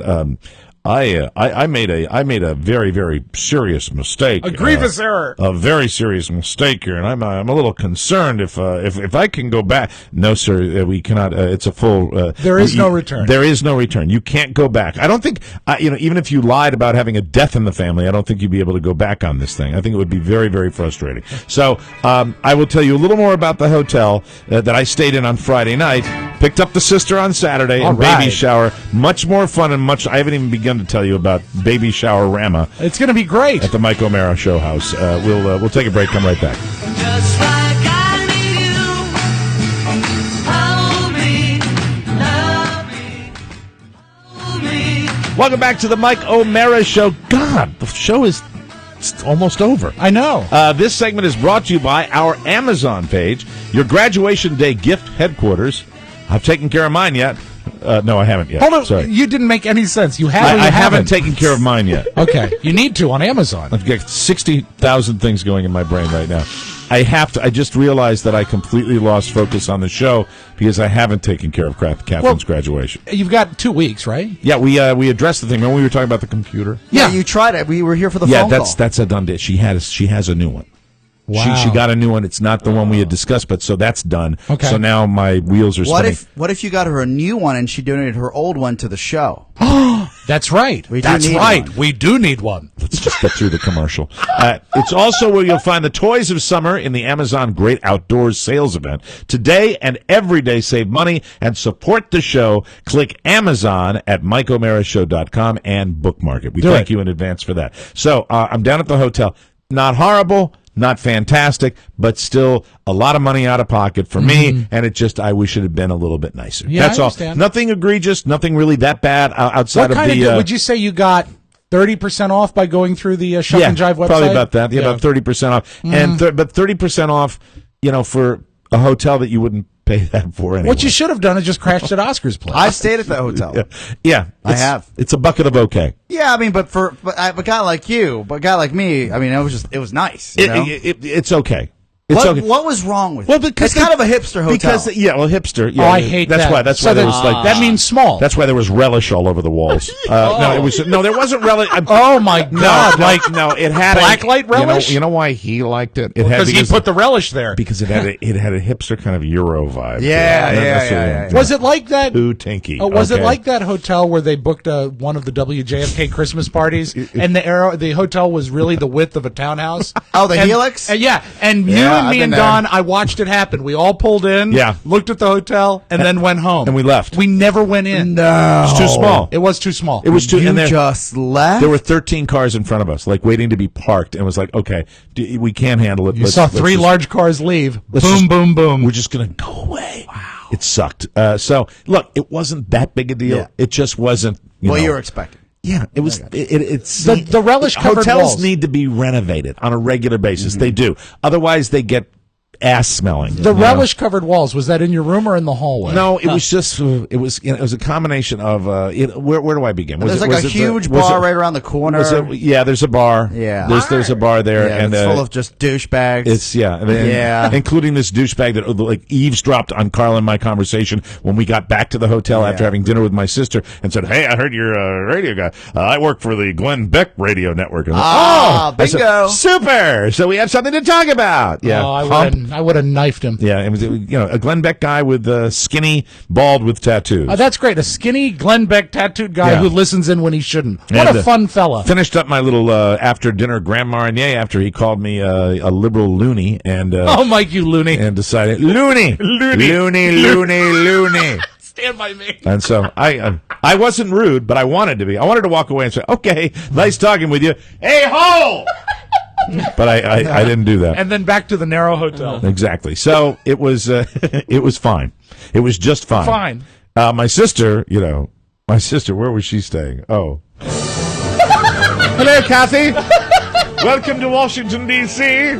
I made a very, very serious mistake. A grievous error. A very serious mistake here, and I'm a little concerned if I can go back. No, sir, we cannot. It's a full. There is no return. There is no return. You can't go back. I don't think. Even if you lied about having a death in the family, I don't think you'd be able to go back on this thing. I think it would be very, very frustrating. So I will tell you a little more about the hotel that I stayed in on Friday night. Picked up the sister on Saturday and baby shower. Much more fun and much. I haven't even begun to tell you about baby shower Rama. It's going to be great at the Mike O'Mara Show House. We'll take a break. Come right back. Just like I need you, hold me, love me, hold me. Welcome back to the Mike O'Mara Show. God, the show is almost over. I know. This segment is brought to you by our Amazon page, your graduation day gift headquarters. I've taken care of mine yet. No, I haven't yet. Hold on. Sorry. You didn't make any sense. You have. I haven't taken care of mine yet. Okay. You need to on Amazon. I've got 60,000 things going in my brain right now. I just realized that I completely lost focus on the show because I haven't taken care of Catherine's graduation. You've got 2 weeks, right? Yeah, we addressed the thing. Remember we were talking about the computer? Yeah, you tried it. We were here for the phone call. Yeah, that's a done deal. She has a new one. Wow. She got a new one. It's not the one we had discussed, but so that's done. Okay. So now my wheels are spinning. What if you got her a new one and she donated her old one to the show? That's right. We do need one. Let's just get through the commercial. It's also where you'll find the toys of summer in the Amazon Great Outdoors Sales Event. Today and every day, save money and support the show. Click Amazon at MikeO'MaraShow.com and bookmark it. We thank you in advance for that. So I'm down at the hotel. Not horrible. Not fantastic, but still a lot of money out of pocket for me, and I wish it had been a little bit nicer. Yeah, that's I all. understand. Nothing egregious, nothing really that bad outside what of the... would you say you got 30% off by going through the Shuck and Jive website? Probably about that. Yeah, about 30% off. But 30% off, for a hotel that you wouldn't pay that for anyway. What you should have done is just crashed at Oscar's place. I stayed at the hotel. Yeah, I have. It's a bucket of okay. Yeah, I mean, but a guy like you, but a guy like me, I mean, it was nice. It's okay. What was wrong with it? Because it's kind of a hipster hotel. Hipster. Yeah, I hate that's that. why. That's why there was like that means small. That's why there was relish all over the walls. No, there wasn't relish. Oh my God! It had blacklight relish. You know why he liked it? Because he put the relish there. Because it had a hipster kind of Euro vibe. Yeah. Was it like that? Too tinky. Was it like that hotel where they booked one of the WJFK Christmas parties, and the hotel was really the width of a townhouse? Oh, the Helix. And me and Don, I watched it happen. We all pulled in, looked at the hotel, and then went home. And we left. We never went in. No. It was too small. It was too small. It was too... You just left? There were 13 cars in front of us, like waiting to be parked, and it was like, okay, we can't handle it. You saw three large cars leave. Boom, boom, boom. We're just going to go away. Wow. It sucked. So, look, it wasn't that big a deal. Yeah. It just wasn't... you were expecting. Yeah, it was. It's the relish covered hotels walls need to be renovated on a regular basis. They do. Otherwise, they get ass smelling. The relish covered walls, was that in your room or in the hallway? No, it was just it was a combination of where do I begin? There's a huge bar right around the corner. There's a bar. Yeah, there's a bar there, and it's full of just douchebags. It's including this douchebag that eavesdropped on Carl and my conversation when we got back to the hotel after having dinner with my sister and said, "Hey, I heard you're a radio guy. I work for the Glenn Beck radio network." And bingo! Super. So we have something to talk about. Yeah, I would have knifed him. Yeah, it was a Glenn Beck guy with skinny, bald with tattoos. That's great. A skinny Glenn Beck tattooed guy who listens in when he shouldn't. What a fun fella. Finished up my little after dinner Grand Marnier after he called me a liberal loony and Mike, you loony, and decided loony. Stand by me. And so I wasn't rude, but I wanted to be. I wanted to walk away and say, "Okay, nice talking with you." Hey ho! But I didn't do that. And then back to the narrow hotel. Exactly. So it was it was fine. It was just fine. Fine. My sister, where was she staying? Oh. Hello, Kathy. Welcome to Washington, D.C.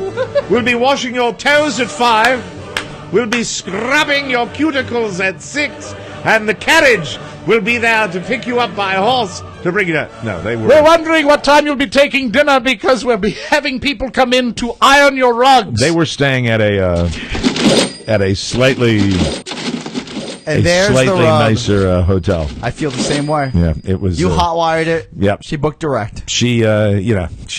We'll be washing your toes at 5. We'll be scrubbing your cuticles at 6. And the carriage will be there to pick you up by horse to bring you down. No, they were. We're wondering what time you'll be taking dinner because we'll be having people come in to iron your rugs. They were staying at a slightly And a there's the slightly rub. nicer hotel. I feel the same way. Yeah, it was. You hotwired it. Yep. She booked direct. She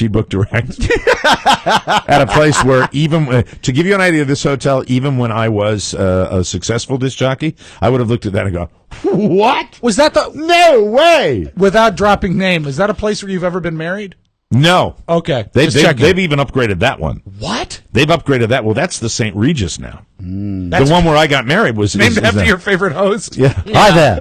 booked direct at a place where even to give you an idea of this hotel, even when I was a successful disc jockey, I would have looked at that and go, "What Was that the? No way!" Without dropping name, is that a place where you've ever been married? No. Okay. They've just checking. they've even upgraded that one. What? They've upgraded that. Well, that's the St. Regis now. That's The one where I got married was named is after that. your favorite host. Yeah. Hi there.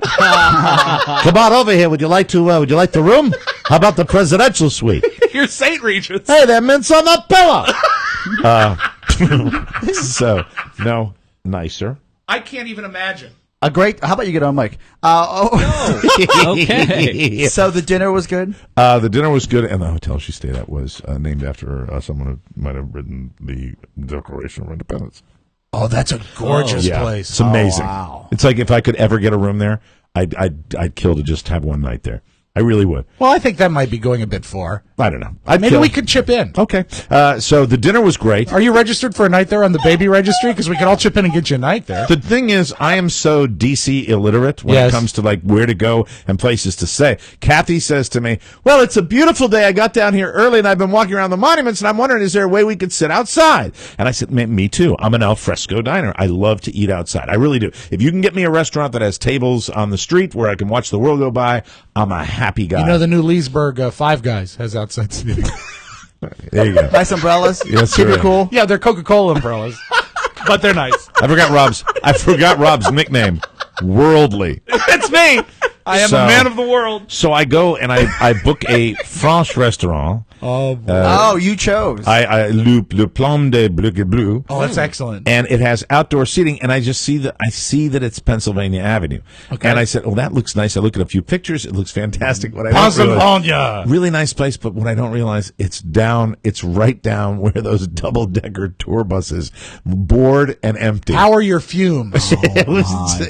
Come on over here. Would you like the room? How about the presidential suite? You're St. Regis. Hey, there, mints on that pillow. So no nicer. I can't even imagine. A great. How about you get on mic? Okay. So the dinner was good. The dinner was good, and the hotel she stayed at was named after someone who might have written the Declaration of Independence. Oh, that's a gorgeous Yeah, place. it's amazing. Oh, wow. It's like if I could ever get a room there, I'd kill to just have one night there. I really would. Well, I think that might be going a bit far. I don't know. Maybe we could chip in. Okay. So the dinner was great. Are you registered for a night there on the baby registry? Because we could all chip in and get you a night there. The thing is, I am so DC illiterate when Yes. it comes to like where to go and places to stay. Kathy says to me, "Well, it's a beautiful day. I got down here early and I've been walking around the monuments and I'm wondering, is there a way we could sit outside?" And I said, "Me too. I'm an al fresco diner. I love to eat outside. I really do. If you can get me a restaurant that has tables on the street where I can watch the world go by, I'm a happy guy." You know, the new Leesburg Five Guys has outside seating. There you go. Nice umbrellas. Yes, Super sir. cool. Yeah, they're Coca-Cola umbrellas, but they're nice. I forgot Rob's nickname. Worldly. That's me. I am So- a man of the world. So I go and I book a French restaurant. Oh, boy. You chose. Le Plan de Bleu. Oh, that's excellent. And it has outdoor seating, and I just see that it's Pennsylvania Avenue. Okay. And I said, "Oh, that looks nice." I look at a few pictures; it looks fantastic. What I don't realize, Pennsylvania. really nice place, but what I don't realize, it's right down where those double-decker tour buses, bored and empty. How are your fumes? It was.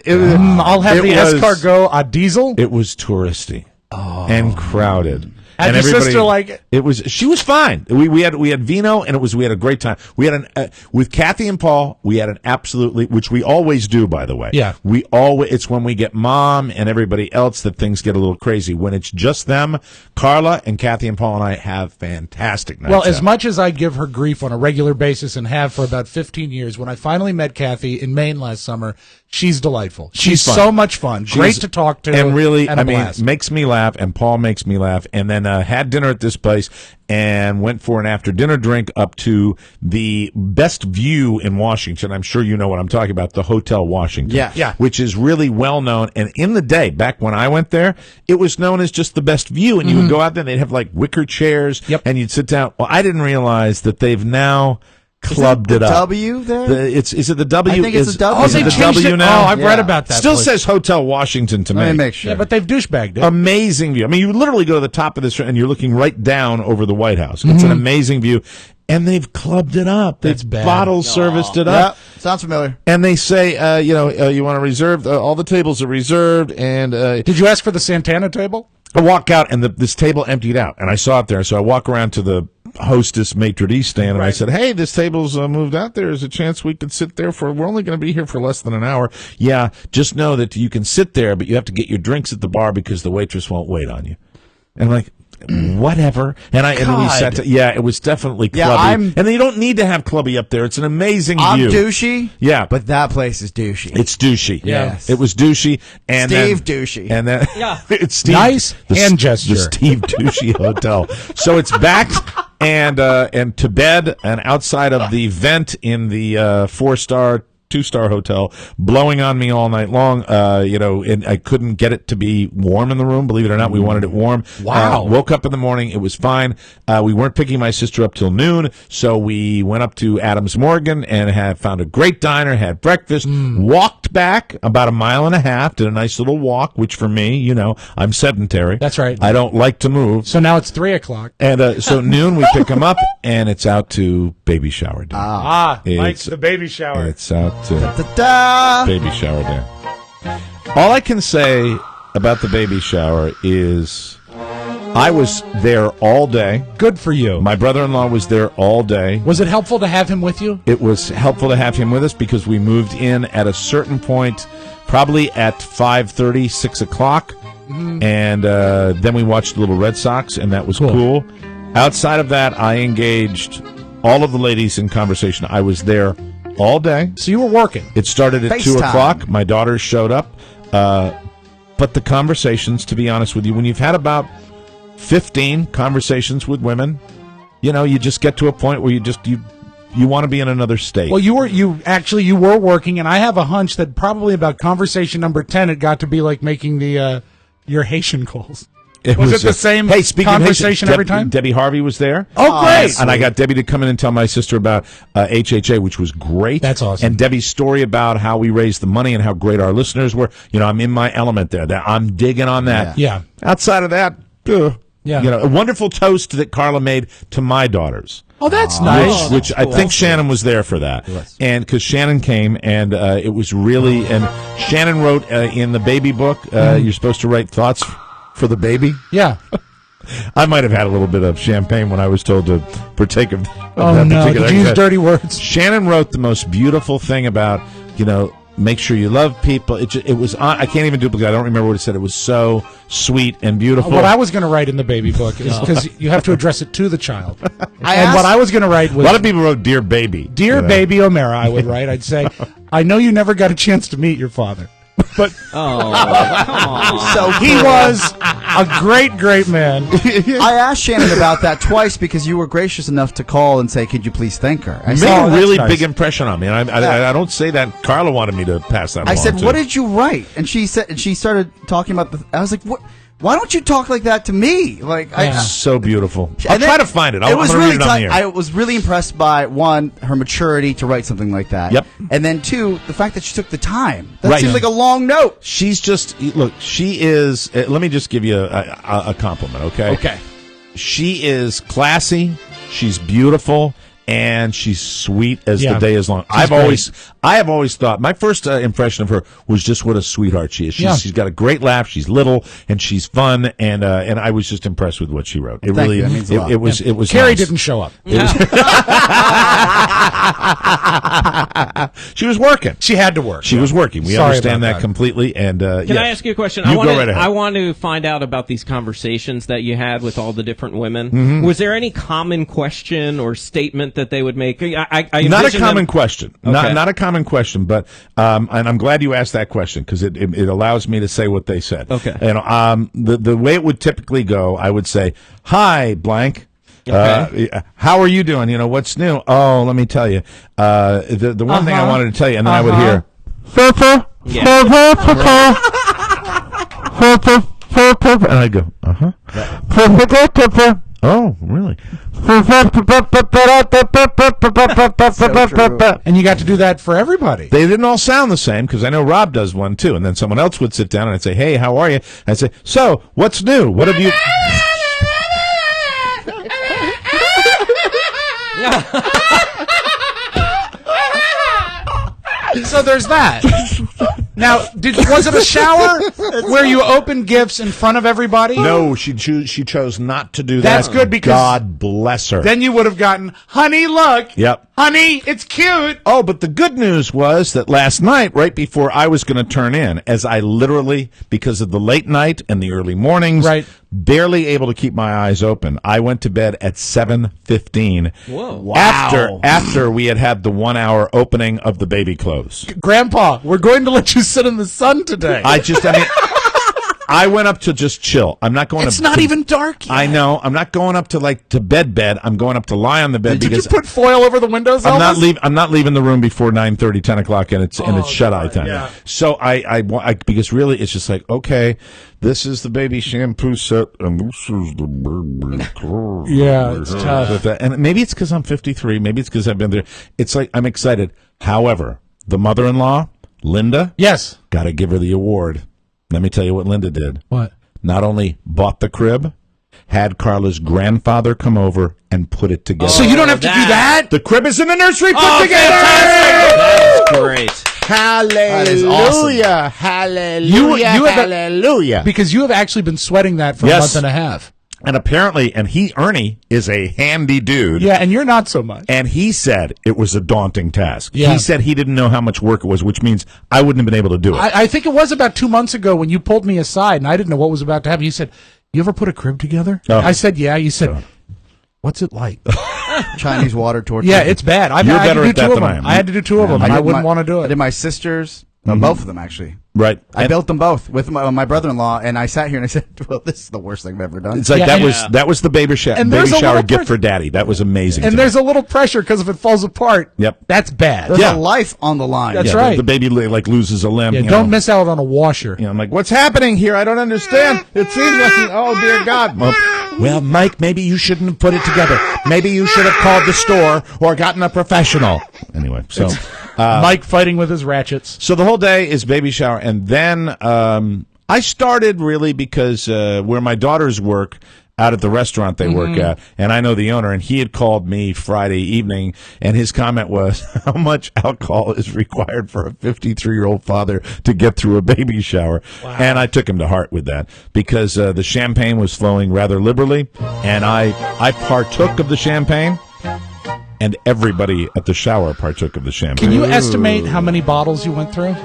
I'll have it the was- escargot a diesel. It was touristy and crowded. Had And your everybody- sister like it? It was. She was fine. We had vino, and we had a great time. We had with Kathy and Paul. We had an absolutely, which we always do, by the way. Yeah. We always. It's when we get Mom and everybody else that things get a little crazy. When it's just them, Carla and Kathy and Paul and I have fantastic nights. Well, as out. much as I give her grief on a regular basis and have for about 15 years, when I finally met Kathy in Maine last summer, she's delightful. She's fun. so much fun. Great She's- to talk to. and really, and a I mean, blast. makes me laugh, and Paul makes me laugh. And then had dinner at this place, and went for an after dinner drink up to the best view in Washington. I'm sure you know what I'm talking about, the Hotel Washington. Yeah. Which is really well known. And in the day, back when I went there, it was known as just the best view. And you would go out there, and they'd have like wicker chairs, and you'd sit down. Well, I didn't realize that they've now clubbed it up. W there? Is it the W? I think it's the W. Oh, Is they it the changed W it? now? Oh, I've read about that Still place. says Hotel Washington to me. Let me make sure. Yeah, but they've douchebagged it. Amazing view. I mean, you literally go to the top of this and you're looking right down over the White House. It's an amazing view. And they've clubbed it up. They've That's bad. bottle serviced it up. Yeah, sounds familiar. And they say, you want to reserve, all the tables are reserved. And Did you ask for the Santana table? I walk out and this table emptied out. And I saw it there. So I walk around to the hostess maitre d' stand and I said, "Hey, this table's moved out. There's a chance we could sit there we're only going to be here for less than an hour. Yeah, just know that you can sit there, but you have to get your drinks at the bar because the waitress won't wait on you." And I'm like, whatever. And we sat it was definitely clubby. Yeah, and you don't need to have clubby up there. It's an amazing I'm view. douchey. Yeah. But that place is douchey. It's douchey. Yes. It was douchey. And Steve then, douchey. And then it's Steve. Nice hand gesture. The Steve Douchey Hotel. So it's back and to bed and outside of the vent in the 4-star 2-star hotel, blowing on me all night long. And I couldn't get it to be warm in the room. Believe it or not, we wanted it warm. Wow. Woke up in the morning. It was fine. We weren't picking my sister up till noon, so we went up to Adams Morgan and found a great diner, had breakfast, walked back about 1.5 miles, did a nice little walk, which for me, I'm sedentary. That's right. I don't like to move. So now it's 3:00. And so noon, we pick him up, and it's out to baby shower day. Mike's the baby shower. It's out to Da-da! baby shower day. All I can say about the baby shower is I was there all day. Good for you. My brother-in-law was there all day. Was it helpful to have him with you? It was helpful to have him with us because we moved in at a certain point, probably at 5:30, 6 o'clock, and then we watched Little Red Sox, and that was cool. Outside of that, I engaged all of the ladies in conversation. I was there all day. So you were working. It started at 2 FaceTime. o'clock. My daughters showed up. But the conversations, to be honest with you, when you've had about 15 conversations with women, you just get to a point where you want to be in another state. Well, you were working, and I have a hunch that probably about conversation number 10, it got to be like making the your Haitian calls. Was it the same conversation every time? Debbie Harvey was there. Oh, great. And I got Debbie to come in and tell my sister about HHA, which was great. That's awesome. And Debbie's story about how we raised the money and how great our listeners were. I'm in my element there. I'm digging on that. Yeah. Outside of that, a wonderful toast that Carla made to my daughters. Oh, that's nice. Which I think Shannon was there for that. And because Shannon came, and it was really, and Shannon wrote in the baby book, you're supposed to write thoughts for the baby. Yeah. I might have had a little bit of champagne when I was told to partake of Oh, that no. particular. Did you use dirty words? Shannon wrote the most beautiful thing about, make sure you love people. It was on, I can't even duplicate. I don't remember what it said. It was so sweet and beautiful. What I was going to write in the baby book is because you have to address it to the child. What asked- I was going to write was a lot of people wrote "Dear Baby." Dear Baby O'Mara, I would write. I'd say, I know you never got a chance to meet your father. But So he was a great, great man. I asked Shannon about that twice because you were gracious enough to call and say, "Could you please thank her?" I Made said, a really "That's big nice." impression on me, and I don't say that. Carla wanted me to pass that. I along, said, too. "What did you write?" And she started talking about I was like, "What? Why don't you talk like that to me?" Like, So beautiful. I'll And then- try to find it. I'm was going to really read it on the air. I was really impressed by, one, her maturity to write something like that. Yep. And then, two, the fact that she took the time. That Right. seems like a long note. She's just look. She is. Let me just give you a compliment, okay? Okay. She is classy. She's beautiful. And she's sweet as the day is long. I have always thought my first impression of her was just what a sweetheart she is. She's got a great laugh. She's little and she's fun. And I was just impressed with what she wrote. It Thank really, you. That means a lot. it was. Carrie nice. didn't show up. She was working. She had to work. She was working. We Sorry understand about that completely. And Can I ask you a question? You go right ahead. I want to find out about these conversations that you had with all the different women. Mm-hmm. Was there any common question or statement that they would make? I not a envision common them- question. Okay. Not a common question, but and I'm glad you asked that question because it allows me to say what they said. Okay. And the way it would typically go, I would say, "Hi, blank. Okay. How are you doing? What's new? Oh, let me tell you. The one thing I wanted to tell you," and then I would hear, and I'd go, Oh, really? And you got to do that for everybody. They didn't all sound the same because I know Rob does one too. And then someone else would sit down and I'd say, "Hey, how are you?" I'd say, "So, what's new? What have you?" So there's that. Now, was it a shower where you opened gifts in front of everybody? No, she chose not to do that. That's good because God bless her. Then you would have gotten, "Honey, look. Yep. Honey, it's cute." Oh, but the good news was that last night, right before I was going to turn in, as I literally, because of the late night and the early mornings, barely able to keep my eyes open, I went to bed at 7:15. Whoa! Wow. After we had the 1 hour opening of the baby clothes. Grandpa, we're going to let you sit in the sun today. I went up to just chill. I'm not going It's not even dark yet. I know. I'm not going up to bed. I'm going up to lie on the bed Did because you put foil over the windows, I'm Elvis? not leaving the room before 9:30, 10 o'clock, and it's shut eye time. yeah. So I because really it's just like, okay, this is the baby shampoo set, and this is the baby clothes. Yeah, it's tough. And maybe it's because I'm 53. Maybe it's because I've been there. It's like I'm excited. However, the mother-in-law, Linda, Yes. got to give her the award. Let me tell you what Linda did. What? Not only bought the crib, had Carla's grandfather come over and put it together. So you don't have to do that? The crib is in the nursery put Oh, together! fantastic! That's great. Hallelujah! is awesome. Hallelujah! You have hallelujah! Because you have actually been sweating that for a Yes. month and a half. And apparently, Ernie is a handy dude. Yeah, and you're not so much. And he said it was a daunting task. Yeah. He said he didn't know how much work it was, which means I wouldn't have been able to do it. I think it was about 2 months ago when you pulled me aside and I didn't know what was about to happen. You said, "You ever put a crib together?" Oh. I said, "Yeah." You said, "What's it like?" Chinese water torture. Yeah, it's bad. You're better at that than I am. I had to do two of them, and I wouldn't want to do I it. did my sisters, both of them actually. Right. I built them both with my brother-in-law, and I sat here and I said, "Well, this is the worst thing I've ever done." It's like that was the baby shower little gift for Daddy. That was amazing. And there's a little pressure because if it falls apart, that's bad. There's a life on the line. That's right. The baby like loses a limb. Yeah, you don't know. miss out on a washer. You know, I'm like, what's happening here? I don't understand. It seems like, oh dear God. Well, Mike, maybe you shouldn't have put it together. Maybe you should have called the store or gotten a professional. Anyway, so Mike fighting with his ratchets. So the whole day is baby shower, and then I started really because where my daughters work, out at the restaurant they work at, and I know the owner, and he had called me Friday evening, and his comment was, how much alcohol is required for a 53-year-old father to get through a baby shower? Wow. And I took him to heart with that, because the champagne was flowing rather liberally, and I partook of the champagne, and everybody at the shower partook of the champagne. Can you estimate how many bottles you went through?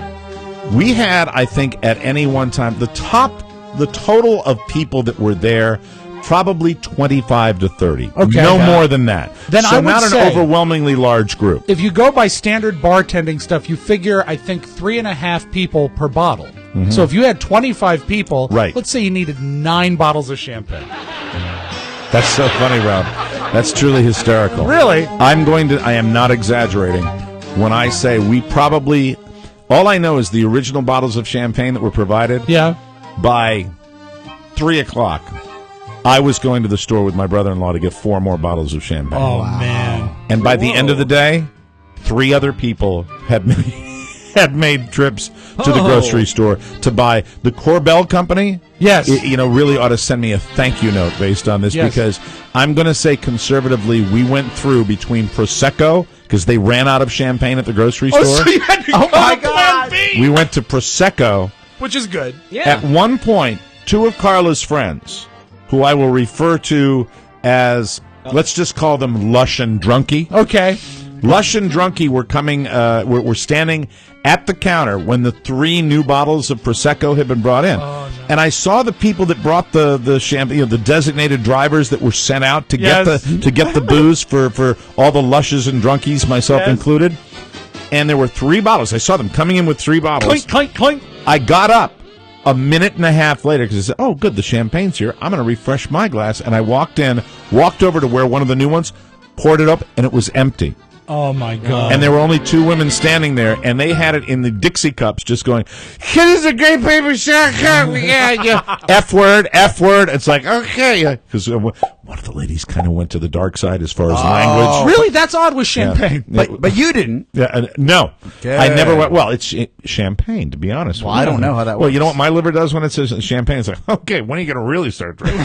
We had, I think, at any one time, the total of people that were there, probably 25 to 30. Okay. No more than that. Then so I would not say, an overwhelmingly large group. If you go by standard bartending stuff, you figure, I think, 3.5 people per bottle. So if you had 25 people, let's say you needed 9 bottles of champagne. That's so funny, Rob. That's truly hysterical. Really? I am not exaggerating when I say we probably, all I know is the original bottles of champagne that were provided. Yeah. By 3 o'clock, I was going to the store with my brother-in-law to get 4 more bottles of champagne. Oh, man. And by the end of the day, 3 other people had made trips to the grocery store to buy. The Corbell Company, yes, really ought to send me a thank you note based on this, because I'm going to say conservatively, we went through between Prosecco, because they ran out of champagne at the grocery store. So you had to go to Plan B. We went to Prosecco, which is good. Yeah. At one point, 2 of Carla's friends, who I will refer to as, let's just call them Lush and Drunky. Okay. Lush and Drunky were coming, were standing at the counter when the 3 new bottles of Prosecco had been brought in. Oh, no. And I saw the people that brought the champagne, the designated drivers that were sent out to get the booze for all the Lushes and Drunkies, myself included. And there were 3 bottles. I saw them coming in with 3 bottles. Clink, clink, clink. I got up a minute and a half later because I said, oh, good, the champagne's here. I'm going to refresh my glass. And I walked over to where one of the new ones, poured it up, and it was empty. Oh, my God. And there were only 2 women standing there, and they had it in the Dixie cups just going, this is a great baby shower cup. Yeah. F word. It's like, okay. Because one of the ladies kind of went to the dark side as far as language. Really? That's odd with champagne. Yeah. But you didn't. Yeah, no. Okay. I never went. Well, it's champagne, to be honest. Well, I don't know how that works. Well, you know what my liver does when it says champagne? It's like, okay, when are you going to really start drinking?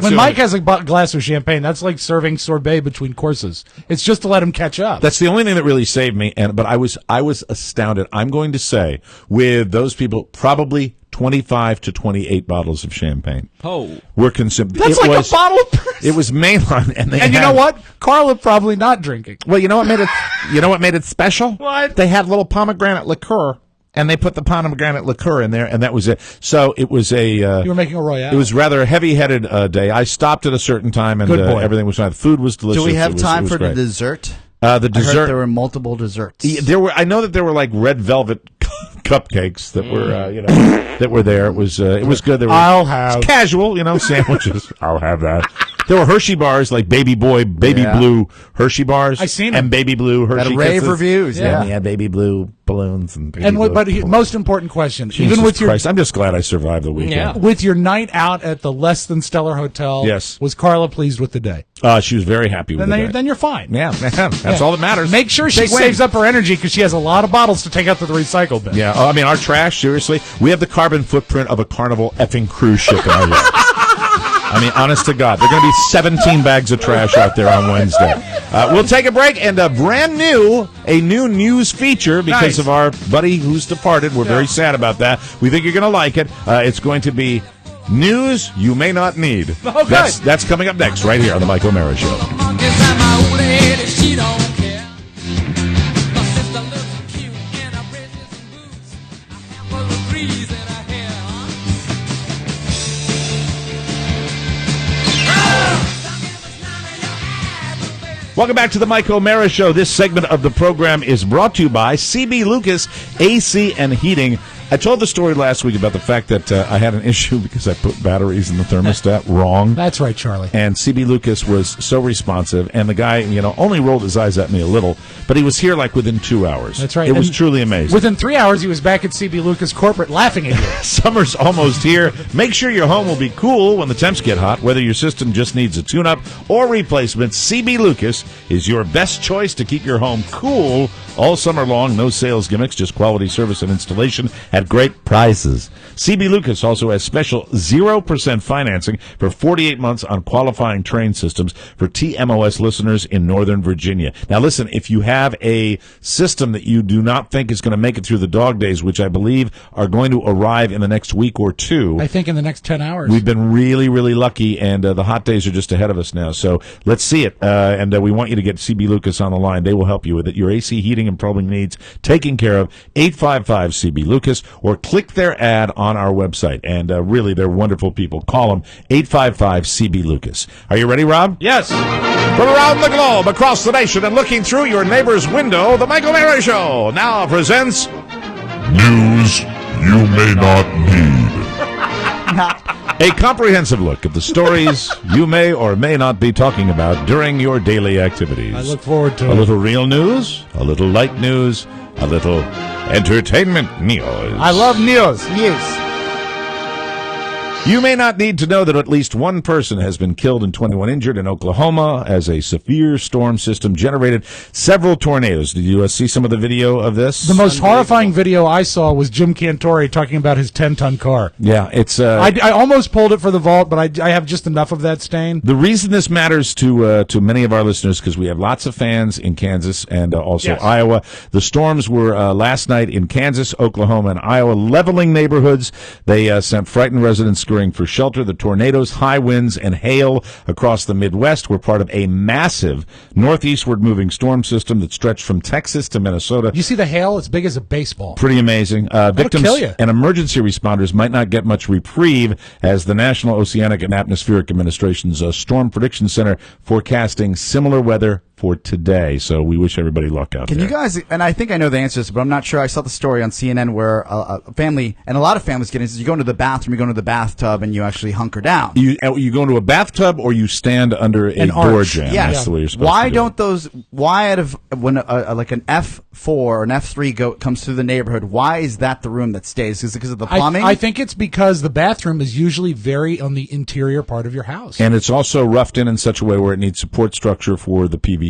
When Mike has a glass of champagne, that's like serving sorbet between courses. It's just to let him catch up. That's the only thing that really saved me. But I was astounded. I'm going to say with those people, probably 25 to 28 bottles of champagne. Oh, were consumed. That's a bottle of person. It was mainline, and you know what? Carla probably not drinking. Well, you know what made it? You know what made it special? What? They had little pomegranate liqueur. And they put the pomegranate liqueur in there, and that was it. So it was you were making a royale. It was rather a heavy-headed day. I stopped at a certain time, and everything was fine. The food was delicious. Do we have time for the dessert? The dessert. I heard there were multiple desserts. I know that there were like red velvet cupcakes that were that were there. It was good. There were casual, sandwiches. I'll have that. There were Hershey bars, like Baby Blue Hershey bars. I seen them. And Baby Blue Hershey Had rave reviews. Yeah, Baby Blue balloons and. Most important question, Jesus even with Christ, I'm just glad I survived the weekend. With your night out at the less than stellar hotel, yes, was Carla pleased with the day? She was very happy with the day. Then you're fine. Yeah, that's all that matters. Make sure she saves up her energy because she has a lot of bottles to take out to the recycle bin. Yeah, I mean our trash. Seriously, we have the carbon footprint of a Carnival effing cruise ship in our yard. I mean, honest to God, there are going to be 17 bags of trash out there on Wednesday. We'll take a break, and a new news feature because of our buddy who's departed. We're very sad about that. We think you're going to like it. It's going to be News you may not need. Oh, good. That's coming up next, right here on the Mike O'Mara Show. Welcome back to the Mike O'Mara Show. This segment of the program is brought to you by CB Lucas AC and Heating. I told the story last week about the fact that I had an issue because I put batteries in the thermostat wrong. That's right, Charlie. And CB Lucas was so responsive, and the guy, only rolled his eyes at me a little, but he was here like within 2 hours. That's right. It was And truly amazing. Within 3 hours, he was back at CB Lucas corporate laughing at you. Summer's almost here. Make sure your home will be cool when the temps get hot. Whether your system just needs a tune-up or replacement, CB Lucas is your best choice to keep your home cool all summer long. No sales gimmicks, just quality service and installation at great prices. CB Lucas also has special 0% financing for 48 months on qualifying train systems for TMOS listeners in Northern Virginia. Now listen, if you have a system that you do not think is going to make it through the dog days, which I believe are going to arrive in the next week or two. I think in the next 10 hours. We've been really, really lucky, and the hot days are just ahead of us now. So let's see it, and we want you to get CB Lucas on the line. They will help you with it. Your AC heating and plumbing needs taken care of. 855-CB Lucas, or click their ad on our website. And really, they're wonderful people. Call them 855-CB Lucas. Are you ready, Rob? Yes. From around the globe, across the nation, and looking through your neighbor's window, the Mike O'Mara Show now presents News you may not need. a comprehensive look at the stories you may or may not be talking about during your daily activities. I look forward to a it. little real news, a little light news, a little entertainment news. I love news. News. You may not need to know that at least one person has been killed and 21 injured in Oklahoma as a severe storm system generated several tornadoes. Did you see some of the video of this? The most horrifying video I saw was Jim Cantore talking about his 10-ton car. Yeah, it's... I almost pulled it for the vault, but I have just enough of that stain. The reason this matters to many of our listeners, because we have lots of fans in Kansas and also Yes. Iowa. The storms were last night in Kansas, Oklahoma, and Iowa, leveling neighborhoods. They sent frightened residents scurrying for shelter. The tornadoes, high winds, and hail across the Midwest were part of a massive northeastward moving storm system that stretched from Texas to Minnesota. You see the hail? It's big as a baseball. Pretty amazing. Victims kill you. and emergency responders might not get much reprieve as the National Oceanic and Atmospheric Administration's Storm Prediction Center forecasting similar weather for today. So we wish everybody luck out Can there. you guys, and I think I know the answer to this, but I'm not sure. I saw the story on CNN where a family, and a lot of families get into, you go into the bathroom, you go into the bathtub, and you actually hunker down. You go into a bathtub or you stand under a An door arch. jam. Yes. That's the way you're supposed Why to do don't it. those, why out of, when like an F4 or an F3 comes through the neighborhood, why is that the room that stays? Is it because of the plumbing? I think it's because the bathroom is usually very on the interior part of your house. And it's also roughed in such a way where it needs support structure for the PVC.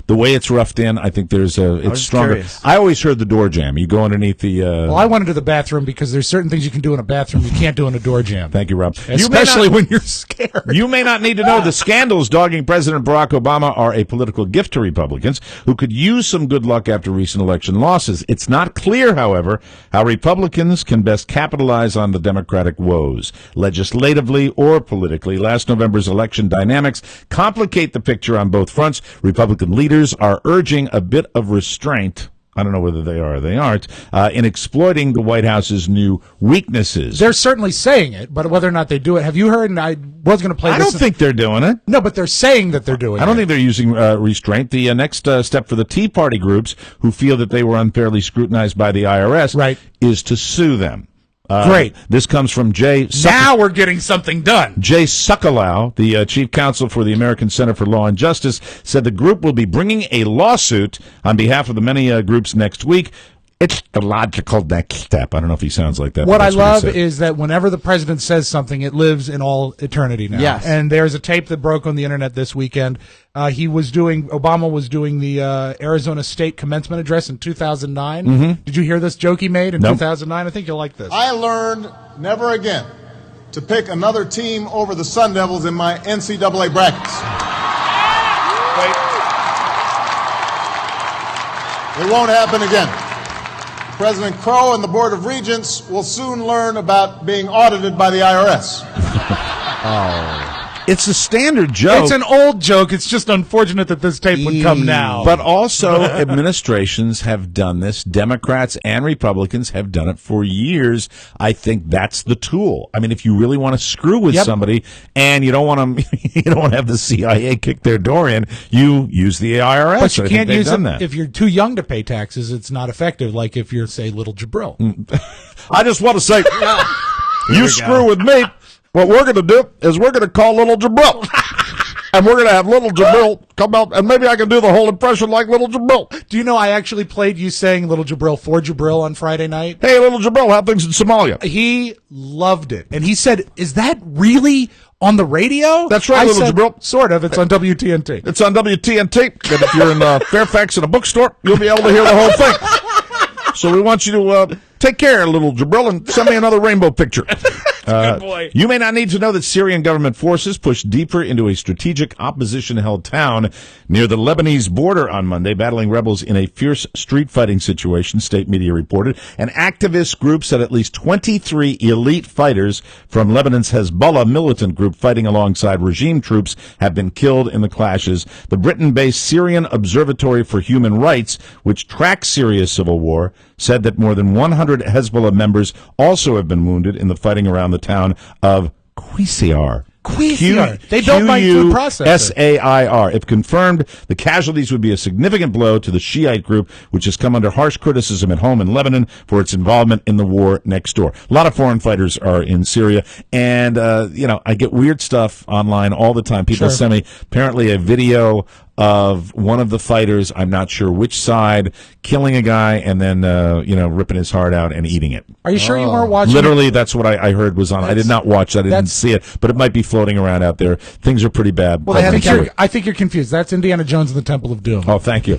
The way it's roughed in, I think it's was stronger. curious. I always heard the door jam. You go underneath the... Well, I went into the bathroom because there's certain things you can do in a bathroom you can't do in a door jam. Thank you, Rob. Especially when you're scared. You may not need to know the scandals dogging President Barack Obama are a political gift to Republicans who could use some good luck after recent election losses. It's not clear, however, how Republicans can best capitalize on the Democratic woes, legislatively or politically. Last November's election dynamics complicate the picture on both fronts. Republican leaders are urging a bit of restraint. I don't know whether they are or they aren't, in exploiting the White House's new weaknesses. They're certainly saying it, but whether or not they do it, have you heard? And I was going to play I this. don't think they're doing it. No, but they're saying that they're doing it. I don't think they're using restraint. The next step for the Tea Party groups who feel that they were unfairly scrutinized by the IRS is to sue them. Great. This comes from Jay Now we're getting something done. Jay Sekulow, the chief counsel for the American Center for Law and Justice, said the group will be bringing a lawsuit on behalf of the many groups next week. It's the logical next step. I don't know if he sounds like that. What but I that's love he said. is that whenever the president says something, it lives in all eternity now. Yes. And there's a tape that broke on the internet this weekend. Obama was doing the Arizona State commencement address in 2009. Mhm. Did you hear this joke he made in Nope. 2009? I think you'll like this. I learned never again to pick another team over the Sun Devils in my NCAA brackets. It won't happen again. President Crow and the Board of Regents will soon learn about being audited by the IRS. It's a standard joke. It's an old joke. It's just unfortunate that this tape would come now. But also, administrations have done this. Democrats and Republicans have done it for years. I think that's the tool. I mean, if you really want to screw with somebody and you don't want to, you don't want to have the CIA kick their door in, you use the IRS. But you I can't think use they've done it that. if you're too young to pay taxes. It's not effective. Like if you're, say, little Jabril. I just want to say, you screw with me. What we're going to do is we're going to call Little Jabril. And we're going to have Little Jabril come out, and maybe I can do the whole impression like Little Jabril. Do you know I actually played you saying Little Jabril for Jabril on Friday night? Hey, Little Jabril, how things in Somalia? He loved it. And he said, is that really on the radio? That's right, I Little said, Jabril. Sort of. It's on WTNT. It's on WTNT. And if you're in Fairfax in a bookstore, you'll be able to hear the whole thing. So we want you to take care, Little Jabril, and send me another rainbow picture. Good boy. You may not need to know that Syrian government forces pushed deeper into a strategic opposition-held town near the Lebanese border on Monday, battling rebels in a fierce street fighting situation, state media reported. An activist group said at least 23 elite fighters from Lebanon's Hezbollah militant group fighting alongside regime troops have been killed in the clashes. The Britain-based Syrian Observatory for Human Rights, which tracks Syria's civil war, said that more than 100 Hezbollah members also have been wounded in the fighting around the town of Qusayr. They built my food processor. Qusayr. If confirmed, the casualties would be a significant blow to the Shiite group, which has come under harsh criticism at home in Lebanon for its involvement in the war next door. A lot of foreign fighters are in Syria, and I get weird stuff online all the time. People send me apparently a video of one of the fighters, I'm not sure which side, killing a guy and then ripping his heart out and eating it. Are you sure you weren't watching? Literally, that's what I heard was on. I did not watch that. I didn't see it, but it might be floating around out there. Things are pretty bad. Well, I think you're confused. That's Indiana Jones and the Temple of Doom. Oh, thank you.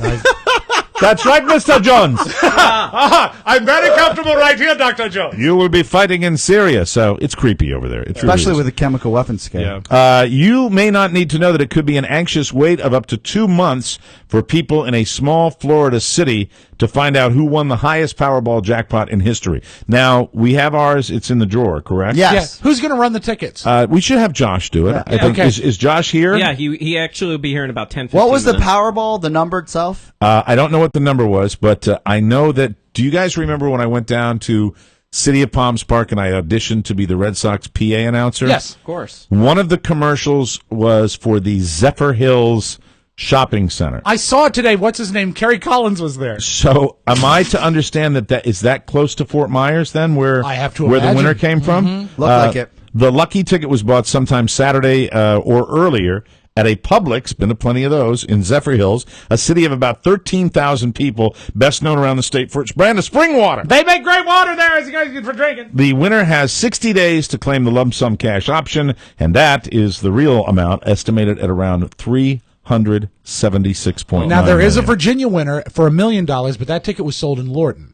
That's right, Mr. Jones. I'm very comfortable right here, Dr. Jones. You will be fighting in Syria, so it's creepy over there. Especially with a chemical weapons scare. Yeah. You may not need to know that it could be an anxious wait of up to 2 months for people in a small Florida city to find out who won the highest Powerball jackpot in history. Now, we have ours. It's in the drawer, correct? Yes. Yeah. Who's going to run the tickets? We should have Josh do it. I think. Okay. Is Josh here? Yeah, he actually will be here in about 10, 15 What was the minutes. Powerball, the number itself? I don't know what the number was, but I know that. Do you guys remember when I went down to City of Palms Park and I auditioned to be the Red Sox PA announcer? Yes, of course. One of the commercials was for the Zephyr Hills Shopping Center. I saw it today. What's his name? Kerry Collins was there. So, am I to understand that is that close to Fort Myers then, where I have to where the imagine. winner came from? Mm-hmm. Looked like it. The lucky ticket was bought sometime Saturday or earlier at a Publix, been to plenty of those, in Zephyr Hills, a city of about 13,000 people, best known around the state for its brand of spring water. They make great water there, as you guys get for drinking. The winner has 60 days to claim the lump sum cash option, and that is the real amount, estimated at around $376.9 Now, there is a million. Virginia winner for $1 million, but that ticket was sold in Lorton.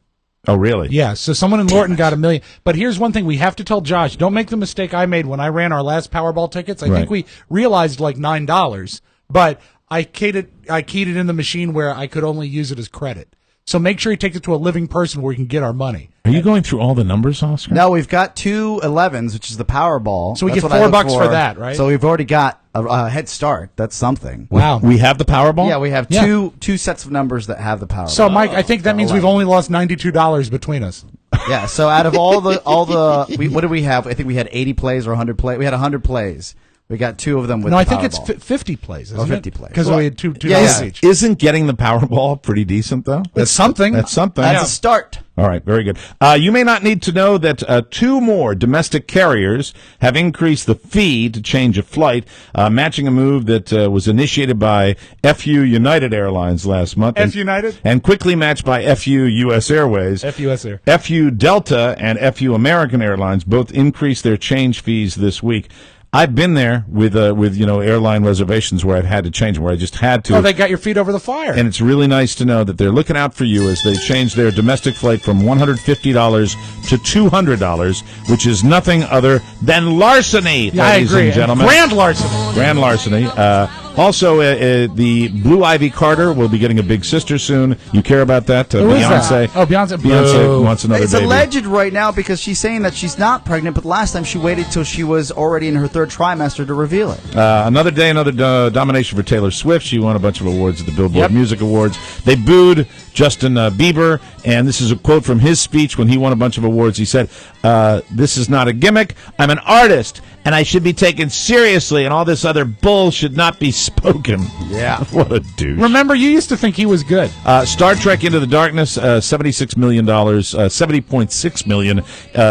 Oh, really? Yeah, so someone in Lorton got $1 million. But here's one thing we have to tell Josh. Don't make the mistake I made when I ran our last Powerball tickets. I think we realized like $9, but I keyed it in the machine where I could only use it as credit. So make sure you take it to a living person where we can get our money. Are you going through all the numbers, Oscar? No, we've got 2 11s, which is the Powerball. So we That's get what I look $4 for that, right? So we've already got a head start. That's something. Wow. We have the Powerball? Yeah, we have two sets of numbers that have the Powerball. So, Mike, I think that means we've only lost $92 between us. Yeah, so out of all the what did we have? I think we had 80 plays or 100 plays. We had 100 plays. We got 2 of them with No, the I think Powerball. it's 50 plays, isn't 50 it? plays. Because we had two Yes. each. Isn't getting the Powerball pretty decent, though? It's something. That's something. That's a start. All right, very good. You may not need to know that 2 more domestic carriers have increased the fee to change a flight, matching a move that was initiated by FU United Airlines last month. F United? And quickly matched by FU U.S. Airways. FUS Air. FU Delta and FU American Airlines both increased their change fees this week. I've been there with airline reservations where I've had to change them, where I just had to. Oh, they got your feet over the fire. And it's really nice to know that they're looking out for you as they change their domestic flight from $150 to $200, which is nothing other than larceny, Yeah, I ladies agree. and gentlemen. Grand larceny. Grand larceny. Also, the Blue Ivy Carter will be getting a big sister soon. You care about that? Who is Beyonce. that? Oh, Beyonce. Beyonce wants another It's baby. alleged right now because she's saying that she's not pregnant, but last time she waited till she was already in her third trimester to reveal it. Another day, another domination for Taylor Swift. She won a bunch of awards at the Billboard Music Awards. They booed Justin Bieber, and this is a quote from his speech when he won a bunch of awards. He said, "This is not a gimmick. I'm an artist, and I should be taken seriously, and all this other bull should not be spoken." Yeah. What a douche. Remember, you used to think he was good. Star Trek Into the Darkness, $76 million, $70.6 million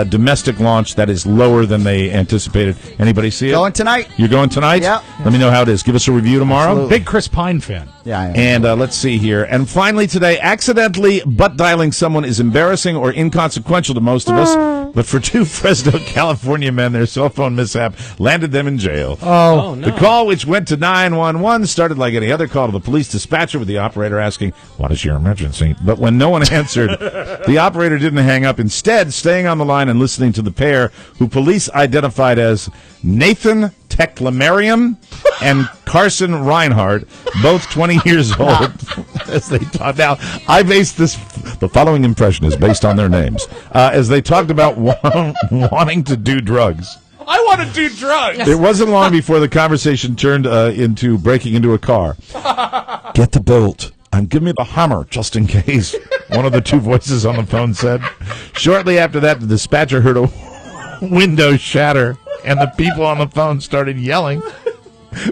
domestic launch. That is lower than they anticipated. Anybody see it? Going tonight. You're going tonight? Yep. Let me know how it is. Give us a review tomorrow. Absolutely. Big Chris Pine fan. Yeah, I am. And let's see here. And finally today, accidentally butt dialing someone is embarrassing or inconsequential to most of us. But for two Fresno, California men, their cell phone mishap landed them in jail. Oh, The call, which went to 911, started like any other call to the police dispatcher with the operator asking, "What is your emergency?" But when no one answered, the operator didn't hang up. Instead, staying on the line and listening to the pair, who police identified as Nathan Teclamariam and Carson Reinhardt, both 20 years old, as they talked. Now, I based the following impression is based on their names, as they talked about wanting to do drugs. I want to do drugs. It wasn't long before the conversation turned into breaking into a car. "Get the belt and give me the hammer, just in case," one of the two voices on the phone said. Shortly after that, the dispatcher heard a window shatter, and the people on the phone started yelling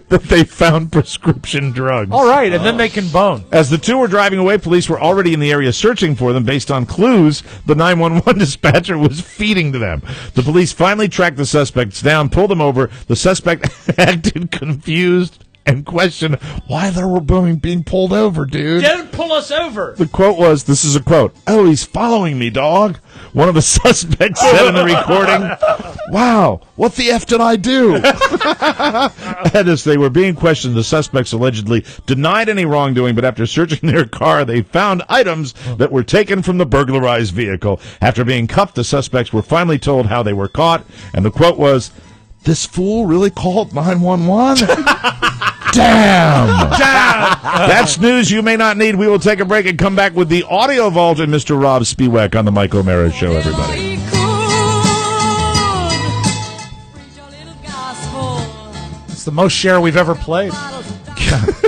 that they found prescription drugs. All right, and then they can bone. As the two were driving away, police were already in the area searching for them based on clues the 911 dispatcher was feeding to them. The police finally tracked the suspects down, pulled them over. The suspect acted confused and questioned why they were being pulled over, dude. Don't pull us over. The quote was, this is a quote, "Oh, he's following me, dog," one of the suspects said in the recording. "Wow, what the F did I do?" And as they were being questioned, the suspects allegedly denied any wrongdoing, but after searching their car, they found items that were taken from the burglarized vehicle. After being cuffed, the suspects were finally told how they were caught, and the quote was, "This fool really called 911?" Damn! That's news you may not need. We will take a break and come back with the Audio Vault and Mr. Rob Spiewak on the Mike O'Mara Show, everybody. It's the most share we've ever played.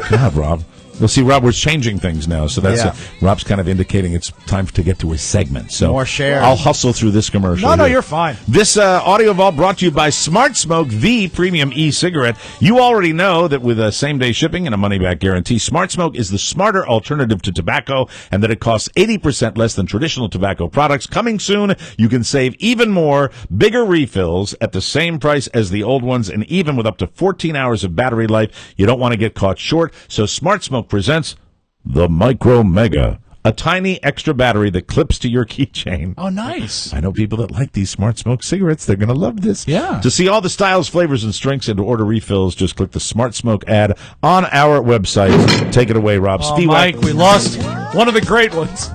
God, Rob. Well, see, Rob, we're changing things now, so that's Yeah. Rob's kind of indicating it's time to get to a segment. So More share. I'll hustle through this commercial. No, here. you're fine. This Audio Vault brought to you by Smart Smoke, the premium e-cigarette. You already know that with same-day shipping and a money-back guarantee, Smart Smoke is the smarter alternative to tobacco, and that it costs 80% less than traditional tobacco products. Coming soon, you can save even more, bigger refills at the same price as the old ones, and even with up to 14 hours of battery life. You don't want to get caught short, so Smart Smoke presents the Micro Mega, a tiny extra battery that clips to your keychain. Oh, nice. I know people that like these Smart Smoke cigarettes. They're going to love this. Yeah. To see all the styles, flavors, and strengths and to order refills, just click the Smart Smoke ad on our website. Take it away, Rob. Oh, Spiewak. Mike, we lost one of the great ones.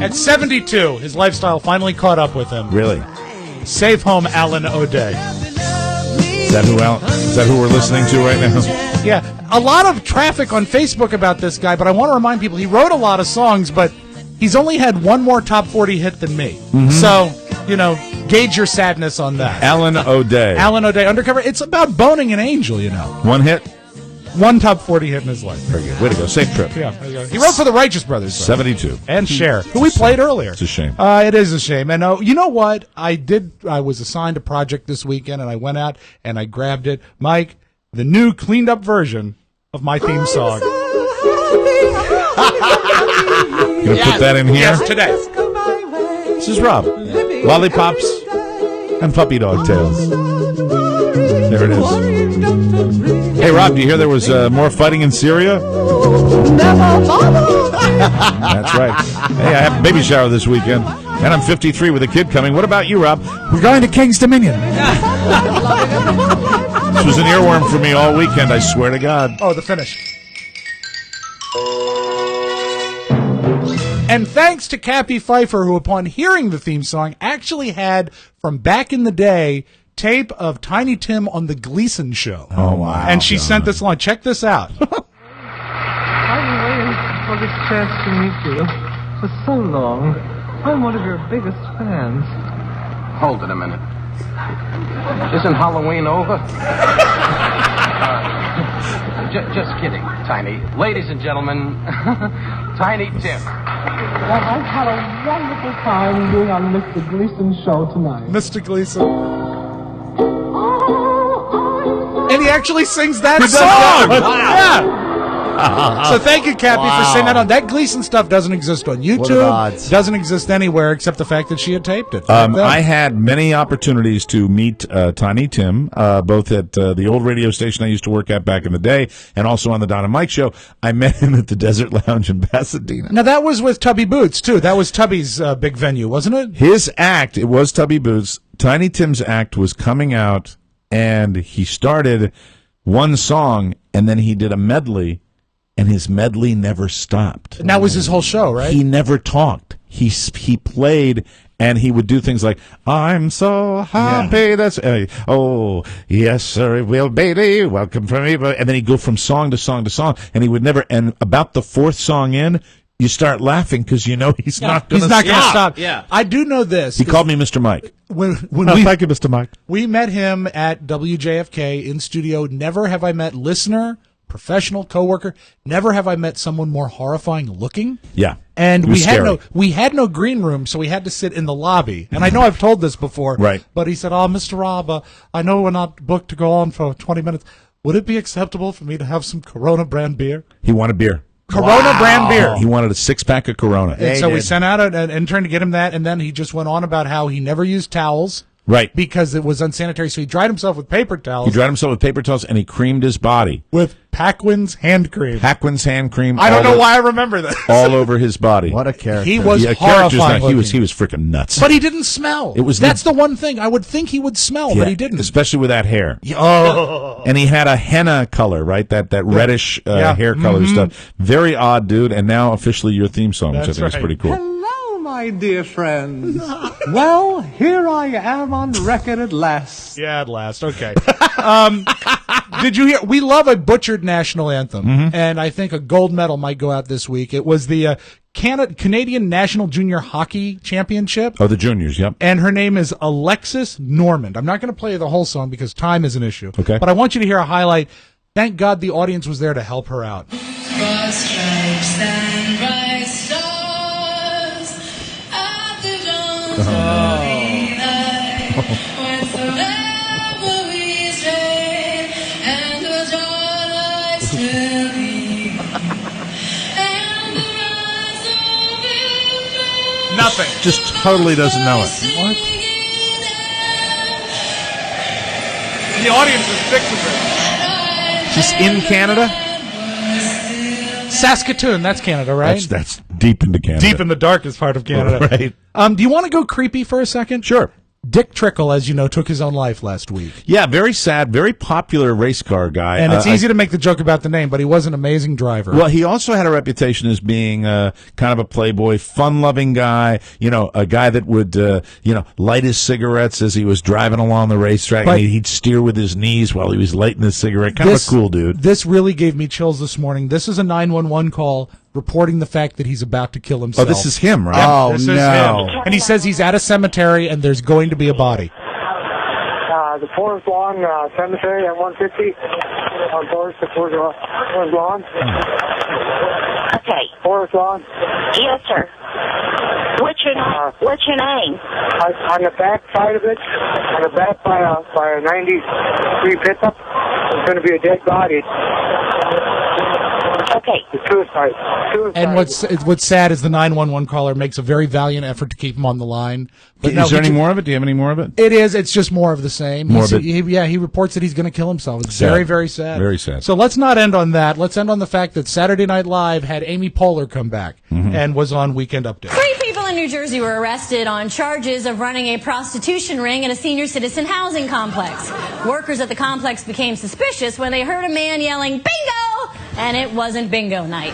At 72, his lifestyle finally caught up with him. Really? Safe home, Alan O'Day. Is that who we're listening to right now? Yeah, a lot of traffic on Facebook about this guy, but I want to remind people he wrote a lot of songs, but he's only had one more top 40 hit than me. Mm-hmm. So, gauge your sadness on that. Alan O'Day. Alan O'Day, Undercover. It's about boning an angel, One hit? One top 40 hit in his life. Very good. Way to go. Safe trip. Yeah. He wrote for the Righteous Brothers. Though. 72. And Cher, who we played earlier. It's a shame. It is a shame. And you know what? I was assigned a project this weekend, and I went out and I grabbed it. Mike, the new cleaned up version of my theme song. You gonna put that in here? Yes, today. This is Rob. Lollipops and puppy dog tails. There it is. Hey, Rob, do you hear there was more fighting in Syria? That's right. Hey, I have a baby shower this weekend, and I'm 53 with a kid coming. What about you, Rob? We're going to King's Dominion. This was an earworm for me all weekend, I swear to God. Oh, the finish. And thanks to Cappy Pfeiffer, who upon hearing the theme song actually had, from back in the day, tape of Tiny Tim on the Gleason Show. Oh, wow. And she sent this along. Check this out. I've been waiting for this chance to meet you for so long. I'm one of your biggest fans. Hold it a minute. Isn't Halloween over? Just kidding, Tiny. Ladies and gentlemen, Tiny Tim. Well, I've had a wonderful time being on Mr. Gleason's show tonight. Mr. Gleason. And he actually sings that He does song. that? Wow. Yeah. So thank you, Cappy, for saying that on. That Gleason stuff doesn't exist on What are the YouTube. odds? Doesn't exist anywhere except the fact that she had taped it. I had many opportunities to meet Tiny Tim, both at the old radio station I used to work at back in the day, and also on the Don and Mike show. I met him at the Desert Lounge in Pasadena. Now, that was with Tubby Boots, too. That was Tubby's big venue, wasn't it? His act, it was Tubby Boots. Tiny Tim's act was coming out, and he started one song, and then he did a medley, and his medley never stopped. And that was his whole show, right? He never talked. He played, and he would do things like, I'm so happy that's... oh, yes, sir, it will, baby. Welcome from me. And then he'd go from song to song to song, and he would never... And about the fourth song in, you start laughing because you know he's not going to stop. He's not going to stop. Yeah. I do know this. He called me Mr. Mike. When Thank you, Mr. Mike. We met him at WJFK in studio. Never have I met listener, professional, coworker. Never have I met someone more horrifying looking. Yeah. And It was scary. we had no green room, so we had to sit in the lobby. And I know I've told this before. Right. But he said, "Oh, Mr. Rob, I know we're not booked to go on for 20 minutes. Would it be acceptable for me to have some Corona brand beer?" He wanted beer. Corona brand beer. He wanted a 6-pack of Corona. And so we sent out an intern to get him that, and then he just went on about how he never used towels. Right. Because it was unsanitary, so he dried himself with paper towels. He dried himself with paper towels, and he creamed his body. With Paquin's hand cream. Paquin's hand cream. I don't know why I remember that. All over his body. What a character. He was character's horrifying not, he looking. was freaking nuts. But he didn't smell. It was That's the one thing. I would think he would smell, but he didn't. Especially with that hair. Oh. And he had a henna color, right? That reddish hair color stuff. Very odd, dude. And now officially your theme song, which I think is pretty cool. Hello, my dear friends. Well, here I am on record at last. Yeah, at last. Okay. Did you hear? We love a butchered national anthem, and I think a gold medal might go out this week. It was the Canadian National Junior Hockey Championship. Oh, the juniors, yep. And her name is Alexis Normand. I'm not going to play the whole song because time is an issue. Okay. But I want you to hear a highlight. Thank God the audience was there to help her out. Cross stripes and bright stars at the dawn's glory night, when forever we stray and the starlights will be, and the rise of the Nothing. Just totally doesn't know it. What? The audience is sick with it. She's in Canada? Saskatoon, that's Canada, right? That's deep into Canada. Deep in the darkest part of Canada. Right. Do you want to go creepy for a second? Sure. Dick Trickle, as you know, took his own life last week. Yeah, very sad, very popular race car guy. And it's easy to make the joke about the name, but he was an amazing driver. Well, he also had a reputation as being kind of a playboy, fun-loving guy, a guy that would, light his cigarettes as he was driving along the racetrack, and he'd steer with his knees while he was lighting his cigarette. Kind of a cool dude. This really gave me chills this morning. This is a 911 call reporting the fact that he's about to kill himself. Oh, this is him, right? Oh, this no. is him. And he says he's at a cemetery and there's going to be a body. The Forest Lawn Cemetery at 150 on Forest Lawn. Okay. Forest Lawn. Yes, sir. What's your name? On the back side of it, on the back by a 93 pickup, there's going to be a dead body. Okay. It's suicide. And what's sad is the 911 caller makes a very valiant effort to keep him on the line. But Is there any more of it? Do you have any more of it? It is. It's just more of the same. More of it. He reports that he's going to kill himself. It's Sad. very, very sad. Very sad. So let's not end on that. Let's end on the fact that Saturday Night Live had Amy Poehler come back and was on Weekend Update. 3 people in New Jersey were arrested on charges of running a prostitution ring at a senior citizen housing complex. Workers at the complex became suspicious when they heard a man yelling, "Bingo!" and it wasn't bingo night.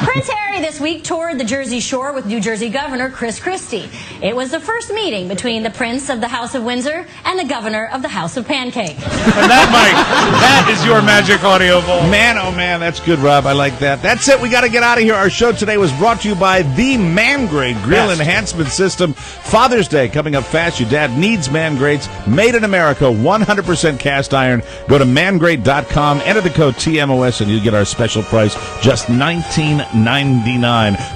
Prince Harry Kerry this week toured the Jersey Shore with New Jersey Governor Chris Christie. It was the first meeting between the Prince of the House of Windsor and the Governor of the House of Pancake. And that, Mike, that is your magic audio bowl. Man, oh man, that's good, Rob. I like that. That's it. We got to get out of here. Our show today was brought to you by the Man Grade Grill Enhancement System. Father's Day coming up fast. Your dad needs Man Grades. Made in America, 100% cast iron. Go to mangrade.com, enter the code TMOS, and you get our special price, just $19.99.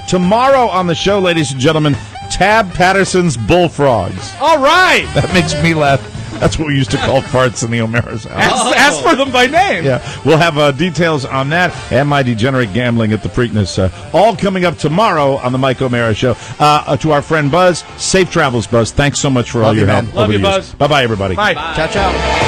Tomorrow on the show, ladies and gentlemen, Tab Patterson's Bullfrogs. All right. That makes me laugh. That's what we used to call farts in the O'Mara's house. Ask for them by name. Yeah, we'll have details on that and my degenerate gambling at the Preakness. All coming up tomorrow on the Mike O'Mara Show. To our friend Buzz, safe travels, Buzz. Thanks so much for all your help. Love you, Buzz. Bye-bye, everybody. Bye. Ciao, ciao.